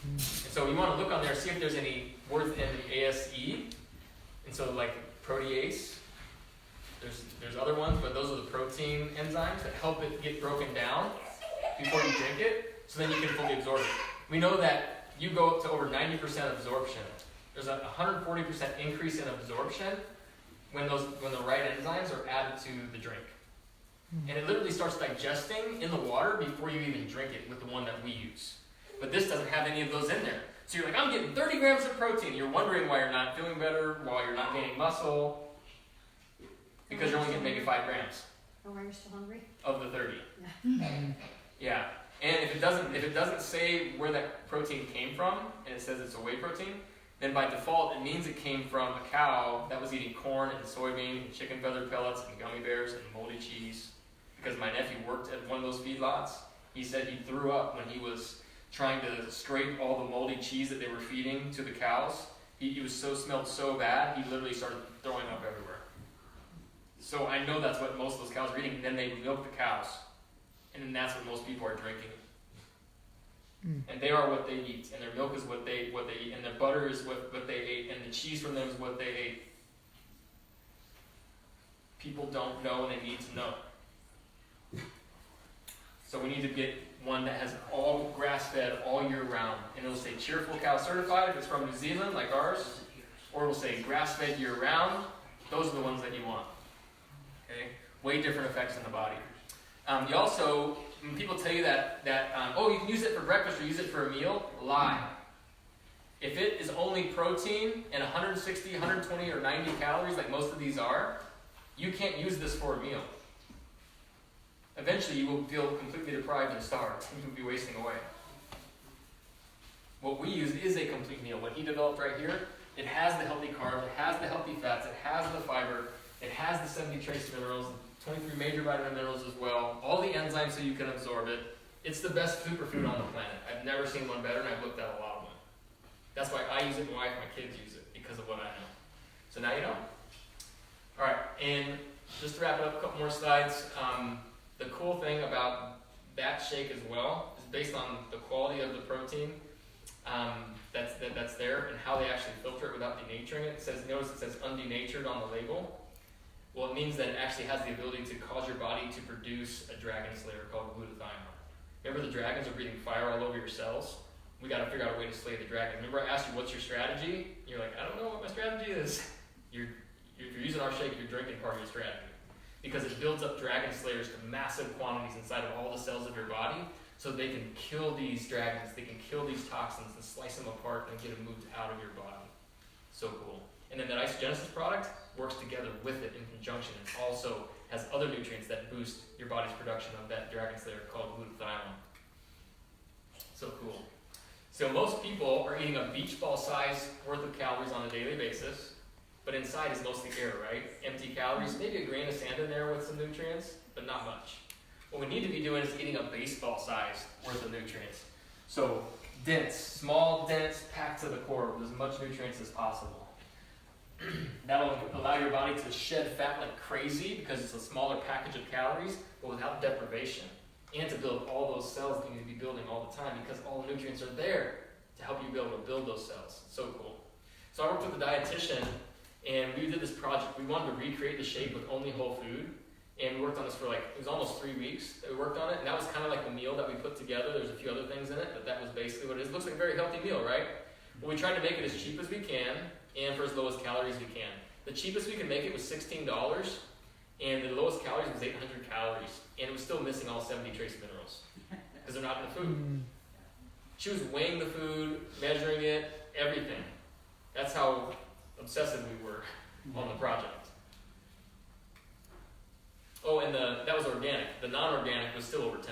And so you want to look on there, see if there's any words in ASE. And so like protease, there's other ones, but those are the protein enzymes that help it get broken down before you drink it, so then you can fully absorb it. We know that you go up to over 90% absorption. There's a 140% increase in absorption when the right enzymes are added to the drink. And it literally starts digesting in the water before you even drink it with the one that we use. But this doesn't have any of those in there. So you're like, I'm getting 30 grams of protein. You're wondering why you're not feeling better, why you're not gaining muscle, because you're only getting maybe 5 grams. Oh, are you still hungry? Of the 30. Yeah. And if it doesn't say where that protein came from, and it says it's a whey protein, then by default it means it came from a cow that was eating corn and soybean and chicken feather pellets and gummy bears and moldy cheese. Because my nephew worked at one of those feedlots. He said he threw up when he was trying to scrape all the moldy cheese that they were feeding to the cows. He smelled so bad, he literally started throwing up everywhere. So I know that's what most of those cows are eating, and then they milk the cows. And then that's what most people are drinking. And they are what they eat, and their milk is what they eat, and their butter is what they ate, and the cheese from them is what they ate. People don't know, and they need to know. So we need to get one that has all grass-fed all year round. And it'll say Cheerful Cow Certified if it's from New Zealand, like ours. Or it'll say grass-fed year-round. Those are the ones that you want. Okay? Way different effects in the body. You also, when people tell you that you can use it for breakfast or use it for a meal, lie. If it is only protein and 160, 120, or 90 calories like most of these are, you can't use this for a meal. Eventually you will feel completely deprived and starved. You will be wasting away. What we use is a complete meal. What he developed right here, it has the healthy carbs, it has the healthy fats, it has the fiber, It has the 70 trace minerals, 23 major vitamin minerals as well, all the enzymes so you can absorb it. It's the best superfood on the planet. I've never seen one better, and I've looked at a lot of them. That's why I use it, my wife, my kids use it, because of what I know. So now you know. All right, and just to wrap it up, a couple more slides. The cool thing about that shake as well is based on the quality of the protein that's there and how they actually filter it without denaturing it. Notice it says undenatured on the label. Well, it means that it actually has the ability to cause your body to produce a dragon slayer called glutathione. Remember the dragons are breathing fire all over your cells? We got to figure out a way to slay the dragon. Remember I asked you, what's your strategy? You're like, I don't know what my strategy is. If you're using our shake, you're drinking part of your strategy. Because it builds up dragon slayers to massive quantities inside of all the cells of your body, so they can kill these dragons, they can kill these toxins and slice them apart and get them moved out of your body. So cool. And then that Isagenix product works together with it in conjunction and also has other nutrients that boost your body's production of that dragon slayer called glutathione. So cool. So most people are eating a beach ball size worth of calories on a daily basis, but inside is mostly air, right? Empty calories, maybe a grain of sand in there with some nutrients, but not much. What we need to be doing is eating a baseball size worth of nutrients. So dense, small, dense, packed to the core with as much nutrients as possible. That'll allow your body to shed fat like crazy because it's a smaller package of calories, but without deprivation. And to build all those cells that you need to be building all the time because all the nutrients are there to help you be able to build those cells. So cool. So I worked with a dietitian and we did this project. We wanted to recreate the shake with only whole food. And we worked on this for it was almost 3 weeks that we worked on it. And that was kind of like the meal that we put together. There's a few other things in it, but that was basically what it is. It looks like a very healthy meal, right? Well, we tried to make it as cheap as we can and for as low as calories we can. The cheapest we could make it was $16, and the lowest calories was 800 calories. And it was still missing all 70 trace minerals because they're not in the food. She was weighing the food, measuring it, everything. That's how obsessive we were on the project. Oh, and that was organic. The non-organic was still over $10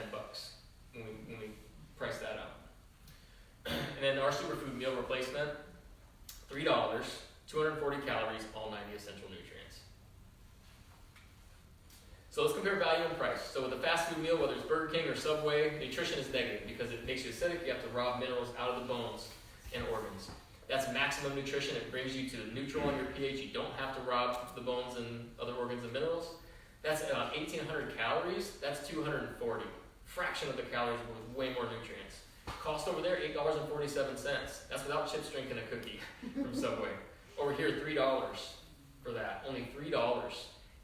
when we priced that out. And then our superfood meal replacement, $3, 240 calories, all 90 essential nutrients. So let's compare value and price. So with a fast food meal, whether it's Burger King or Subway, nutrition is negative because it makes you acidic. You have to rob minerals out of the bones and organs. That's maximum nutrition. It brings you to neutral on your pH. You don't have to rob the bones and other organs and minerals. That's 1,800 calories. That's 240. Fraction of the calories with way more nutrients. Cost over there, $8.47. That's without chips, drinking a cookie from Subway. Over here, $3 for that. Only $3.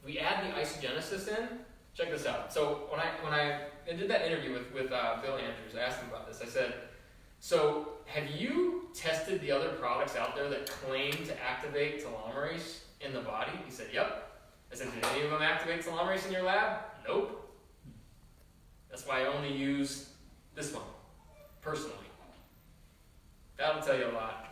We add the Isagenix in. Check this out. So when I did that interview with Bill Andrews, I asked him about this. I said, so have you tested the other products out there that claim to activate telomerase in the body? He said, yep. I said, did any of them activate telomerase in your lab? Nope. That's why I only use this one, personally. That'll tell you a lot.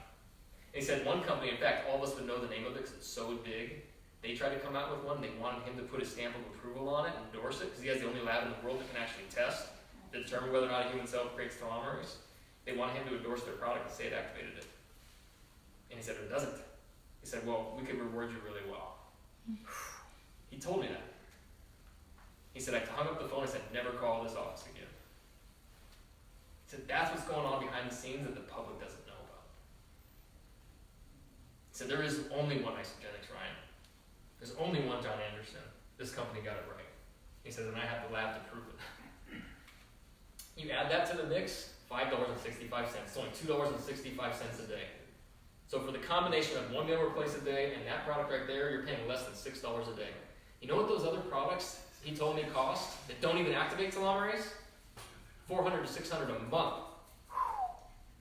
And he said one company, in fact, all of us would know the name of it because it's so big. They tried to come out with one. They wanted him to put a stamp of approval on it, endorse it, because he has the only lab in the world that can actually test to determine whether or not a human cell creates telomerase. They wanted him to endorse their product and say it activated it. And he said, it doesn't. He said, well, we could reward you really well. He told me that. He said, I hung up the phone and said, never call this office again. He said, that's what's going on behind the scenes that the public doesn't know about. He said, there is only one Isagenix, Ryan. There's only one John Anderson. This company got it right. He said, and I have the lab to prove it. You add that to the mix, $5.65. It's only $2.65 a day. So for the combination of one meal replace a day and that product right there, you're paying less than $6 a day. You know what those other products he told me cost that don't even activate telomerase? $400 to $600 a month.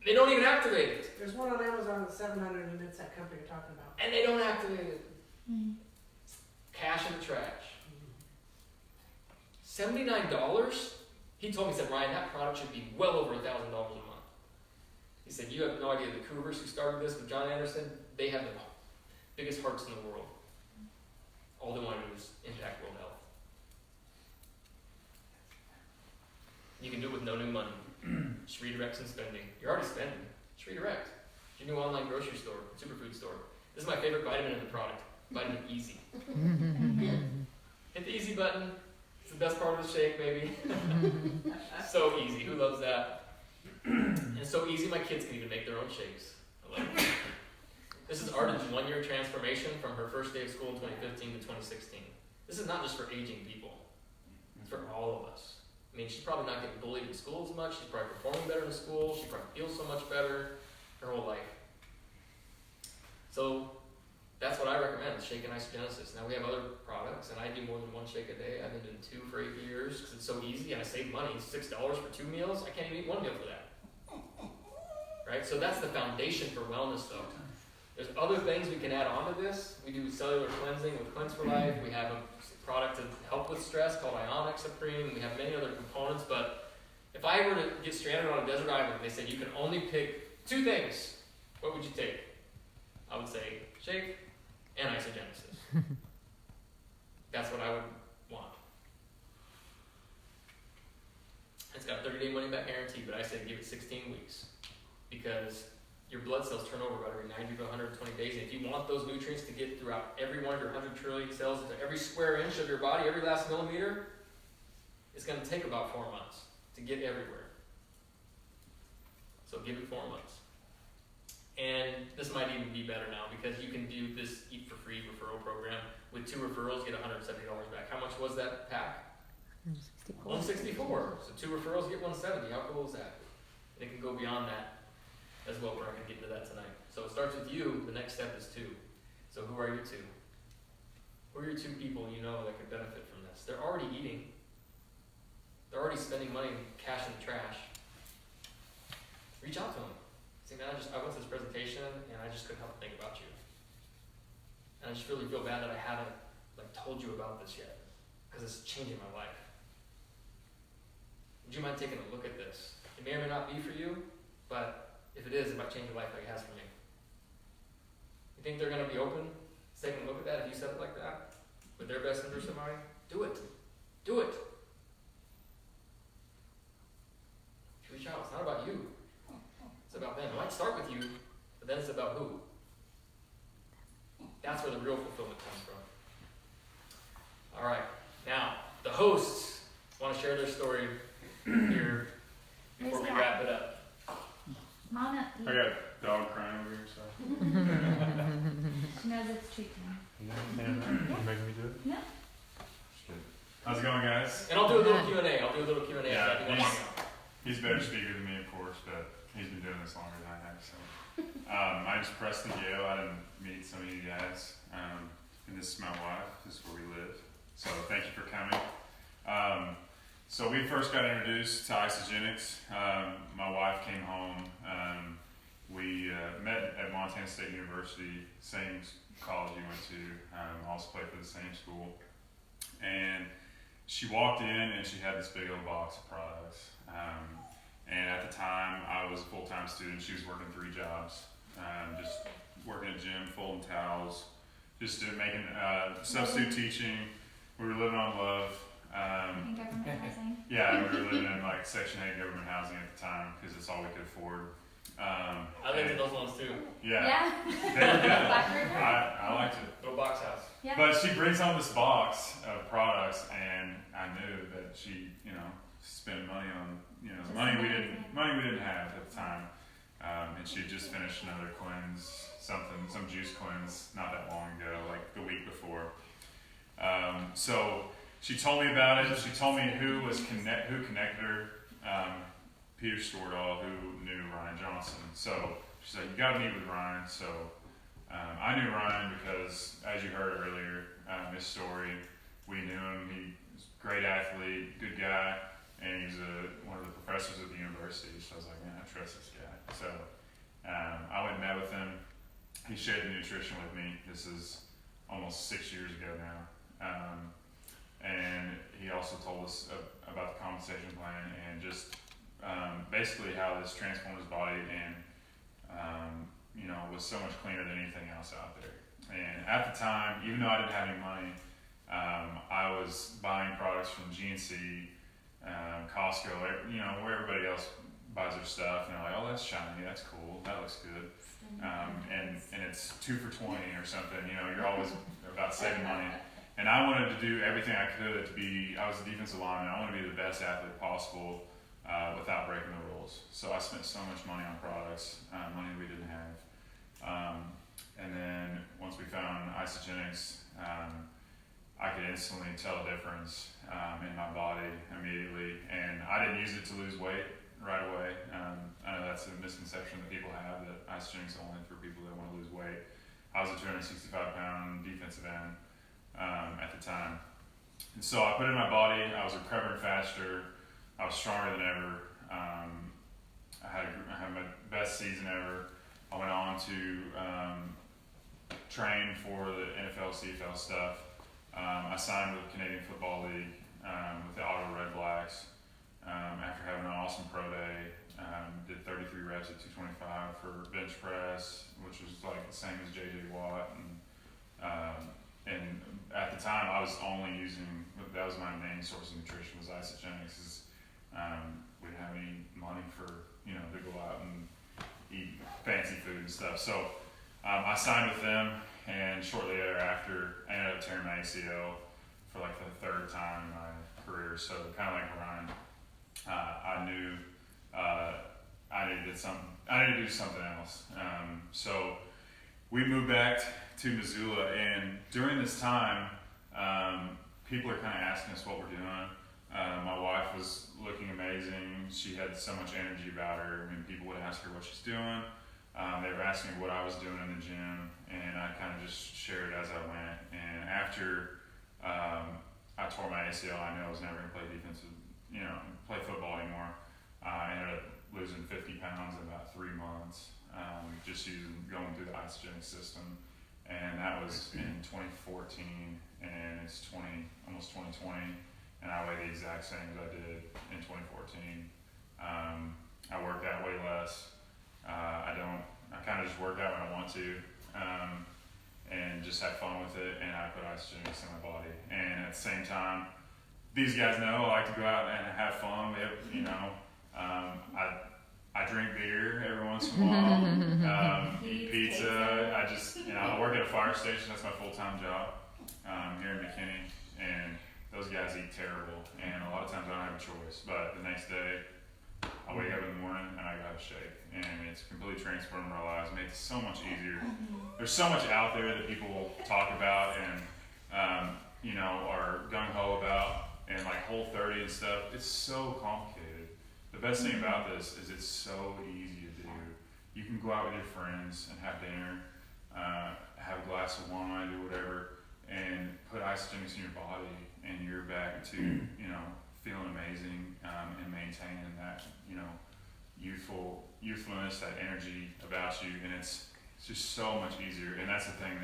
They don't even activate it. There's one on Amazon that's $700 and it's that company you're talking about. And they don't activate it. Cash in the trash. $79? He told me, he said, Ryan, that product should be well over $1,000 a month. He said, you have no idea, the Cougars who started this with John Anderson, they have the biggest hearts in the world. All they want to do is impact world health. You can do it with no new money. Just redirect some spending. You're already spending. Just redirect. Your new online grocery store, superfood store. This is my favorite vitamin in the product. Vitamin Easy. Hit the easy button. It's the best part of the shake, maybe. So easy. Who loves that? And it's so easy, my kids can even make their own shakes. I love it. This is Arden's 1-year transformation from her first day of school in 2015 to 2016. This is not just for aging people. It's for all of us. I mean, she's probably not getting bullied in school as much. She's probably performing better in school. She probably feels so much better her whole life. So that's what I recommend, shake and Isagenix. Now we have other products, and I do more than 1 shake a day. I've been doing 2 for 8 years because it's so easy, and I save money. $6 for 2 meals. I can't even eat 1 meal for that. Right? So that's the foundation for wellness, though. There's other things we can add on to this. We do cellular cleansing with Cleanse for Life. We have a product to help with stress called Ionic Supreme. We have many other components, but if I were to get stranded on a desert island and they said you can only pick 2 things, what would you take? I would say shake and Isagenix. That's what I would want. It's got a 30-day money-back guarantee, but I say give it 16 weeks because your blood cells turn over about every 90 to 120 days. And if you want those nutrients to get throughout every one of your 100 trillion cells into every square inch of your body, every last millimeter, it's going to take about 4 months to get everywhere. So give it 4 months. And this might even be better now because you can do this Eat for Free referral program. With 2 referrals, get $170 back. How much was that pack? $164. So 2 referrals, get $170. How cool is that? And it can go beyond that as well. We're not going to get into that tonight. So it starts with you. The next step is 2. So who are your 2? Who are your 2 people you know that could benefit from this? They're already eating. They're already spending money and cash in the trash. Reach out to them. See, man, I went to this presentation and I just couldn't help but think about you. And I just really feel bad that I haven't told you about this yet because it's changing my life. Would you mind taking a look at this? It may or may not be for you, but if it is, it might change your life like it has for me. You think they're going to be open to taking a look at that if you said it like that? With their best interest in mind? Do it. Do it. Reach out. It's not about you. It's about them. It might start with you, but then it's about who. That's where the real fulfillment comes from. All right. Now, the hosts want to share their story here before we wrap it up. Mama. I got a dog crying over here, so. She knows it's treat time. You making me do it? No. How's it going, guys? And I'll do a little Q&A. Yeah, he's a better speaker than me, of course, but he's been doing this longer than I have. So, I'm just Preston Gayle. I didn't meet some of you guys, and this is my wife. This is where we live. So thank you for coming. So we first got introduced to Isagenix. My wife came home. We met at Montana State University, same college you went to. Also played for the same school. And she walked in and she had this big old box of products. And at the time, I was a full-time student. She was working 3 jobs, just working at gym, folding towels, just making substitute teaching. We were living on love. Government housing. Yeah, we were living in Section 8 government housing at the time because it's all we could afford. I lived in those ones too. Yeah. They were good. I liked it. Little box house. Yeah. But she brings home this box of products, and I knew that she, spent money on, money we didn't have at the time. And she had just finished another cleanse, some juice cleanse, not that long ago, like the week before. So she told me about it. She told me who connected her. Peter Stordahl, who knew Ryan Johnson. So she said, you got to meet with Ryan. So I knew Ryan because, as you heard earlier, his story, we knew him. He was a great athlete, good guy, and he's one of the professors at the university. So I was like, man, I trust this guy. So I went and met with him. He shared the nutrition with me. This is almost 6 years ago now. And he also told us about the compensation plan and just basically how this transformed his body and was so much cleaner than anything else out there. And at the time, even though I didn't have any money, I was buying products from GNC, Costco, where everybody else buys their stuff. And they're like, oh, oh, that's shiny, that's cool, that looks good. And it's 2 for $20 or something, you know, you're always about saving money. And I wanted to do everything I could to be, I was a defensive lineman, I wanted to be the best athlete possible without breaking the rules. So I spent so much money on products, money we didn't have. And then once we found Isagenix, I could instantly tell a difference in my body immediately. And I didn't use it to lose weight right away. I know that's a misconception that people have, that Isagenix is only for people that want to lose weight. I was a 265-pound defensive end at the time. And so I put it in my body, I was recovering faster, I was stronger than ever. I had my best season ever. I went on to train for the NFL, CFL stuff. I signed with the Canadian Football League with the Ottawa Red Blacks after having an awesome pro day. Did 33 reps at 225 for bench press, which was like the same as JJ Watt. And at the time, I was only using, that was my main source of nutrition, was Isagenix. We didn't have any money for, you know, to go out and eat fancy food and stuff. So I signed with them, and shortly thereafter, I ended up tearing my ACL for like the 3rd time in my career. So kind of like Ryan, I knew I needed to do something else. So we moved back to Missoula, and during this time, people are kind of asking us what we're doing. My wife was looking amazing. She had so much energy about her. I mean, people would ask her what she's doing. They were asking me what I was doing in the gym, and I kind of just shared as I went. And after I tore my ACL, I knew I was never going to play defensive, play football anymore. I ended up losing 50 pounds in about 3 months, just going through the Isagenix system. And that was in 2014, and it's almost 2020, and I weigh the exact same as I did in 2014. I work out way less. I kind of just work out when I want to, and just have fun with it, and I put Isagenix in my body. And at the same time, these guys know I like to go out and have fun. I drink beer every once in a while, eat pizza. I work at a fire station. That's my full-time job here in McKinney, and those guys eat terrible, and a lot of times I don't have a choice. But the next day, I wake up in the morning and I got a shake, and it's completely transformed our lives. It makes it so much easier. There's so much out there that people talk about and are gung-ho about, and like Whole30 and stuff. It's so complicated. The best thing about this is it's so easy to do. You can go out with your friends and have dinner, have a glass of wine, do whatever, and put Isagenix in your body, and you're back to feeling amazing and maintaining that youthfulness, that energy about you, and it's just so much easier. And that's the thing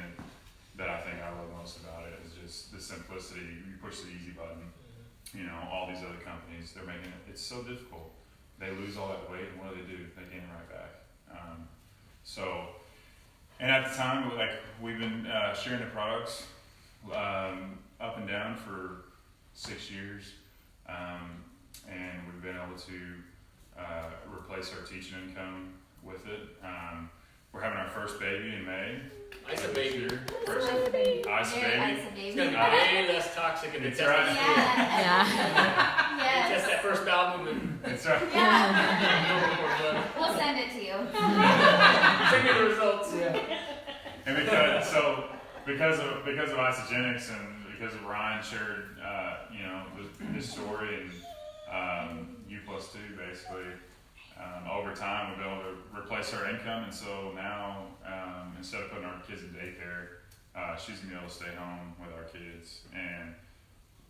that I think I love most about it, is just the simplicity. You push the easy button. All these other companies, they're making it's so difficult. They lose all that weight, and what do? They gain it right back. And at the time, we've been sharing the products up and down for 6 years, and we've been able to replace our teaching income with it. We're having our first baby in May. Ice a baby. Ice a baby. It's gonna be way less toxic in the test. Right. Yeah. Yes. Test that first bowel movement. That's right. Yeah. We'll send it to you. Send me the results. Yeah. And because of Isagenix, and because of Ryan shared this story, and U+2 basically, over time we've been able to replace our income, and so now instead of putting our kids in daycare, she's gonna be able to stay home with our kids. And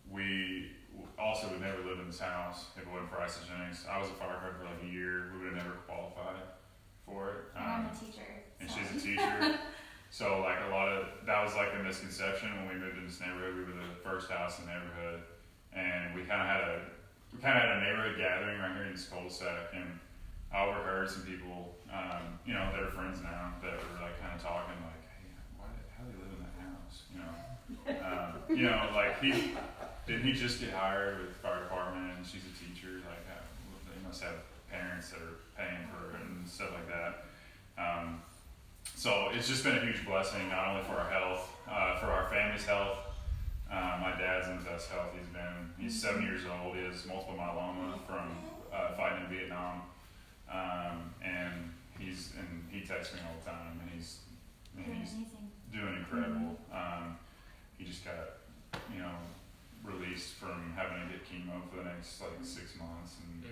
we also would never live in this house if it wasn't for Isagenix. I was a firefighter for like a year. We would have never qualified for it. And I'm a teacher. And she's a teacher. So that was like a misconception when we moved in this neighborhood. We were the first house in the neighborhood, and we kind of had a neighborhood gathering right here in this cul-de-sac, and I overheard some people, that are friends now, that were like kind of talking like, hey, how do they live in that house? Didn't he just get hired with the fire department, and she's a teacher? Like, they must have parents that are paying for it. And So it's just been a huge blessing, not only for our health, for our family's health. My dad's in the best health he's 7 years old. He has multiple myeloma from fighting in Vietnam, and he texts me all the time, and he's doing incredible. He just got released from having to get chemo for the next 6 months and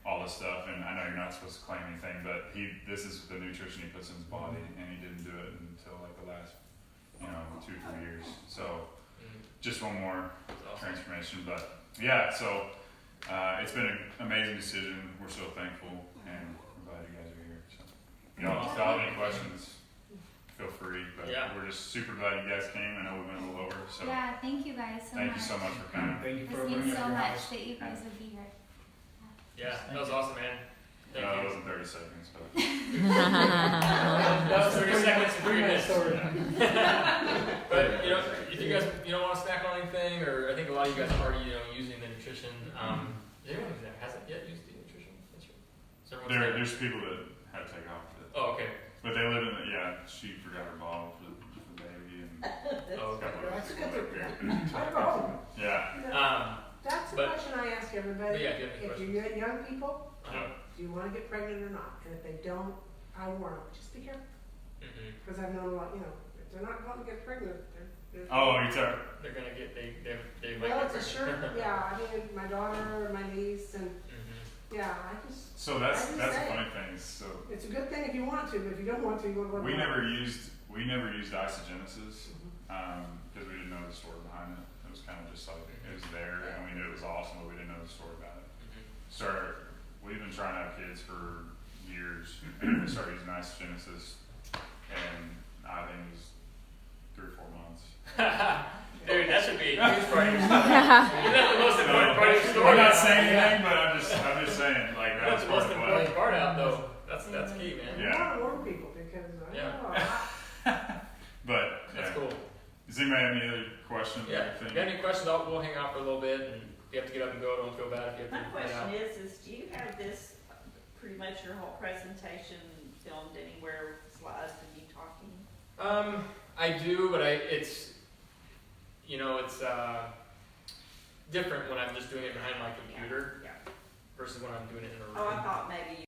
all this stuff. And I know you're not supposed to claim anything, but this is the nutrition he puts in his body, and he didn't do it until the last 2-3 years. So just one more transformation, but yeah. So it's been an amazing decision. We're so thankful, and we're glad you guys are here. So if y'all have any questions, feel free. But we're just super glad you guys came. I know we went a little over. So yeah, thank you guys so much. Thank you so much for coming. Thank you for This bringing means so us your much house. that you guys would be here. Yeah, that was awesome, man. Thank It you. wasn't 30 seconds, but That was 30 seconds and 3 minutes. Story. But if you guys want to snack on anything, or I think a lot of you guys are already using the nutrition. Is anyone that hasn't yet used the nutrition? there's people that had to take off with it. Oh, okay. But they live in she forgot her bottle for the baby, and Oh, okay. That's a good thing. yeah. That's a question I ask everybody. Yeah, if you have any if questions. you're young people, Yeah. do you want to get pregnant or not? And if they don't, I warn them, just be careful. Mm-hmm. Because I've known a lot, if they're not going to get pregnant, they're Oh, you took. They're gonna get they might well, get it's a pregnant. sure, yeah, I mean, my daughter, my niece, and yeah, I just. So that's I just the say funny thing. So it's a good thing if you want to, but if you don't want to, you won't. we never used Isagenix because we didn't know the story behind it. It was kind of just it was there, and we knew it was awesome, but we didn't know the story about it. So we've been trying to have kids for years, and we started using Isagenix, and I think it was 3 or 4 months. Dude, that should be a huge part of your story. Isn't that the most important part of your story? I'm not saying anything, but I'm just saying that's the most important part out though. That's key, man. I want to warn people because But that's cool. Does anybody have any other questions? Yeah. If you have any questions, we'll hang out for a little bit, and if you have to get up and go, don't feel bad if you My have to head out. question is do you have this pretty much your whole presentation filmed anywhere, slides of you talking? I do, but it's different when I'm just doing it behind my computer versus when I'm doing it in a room. Oh, I thought maybe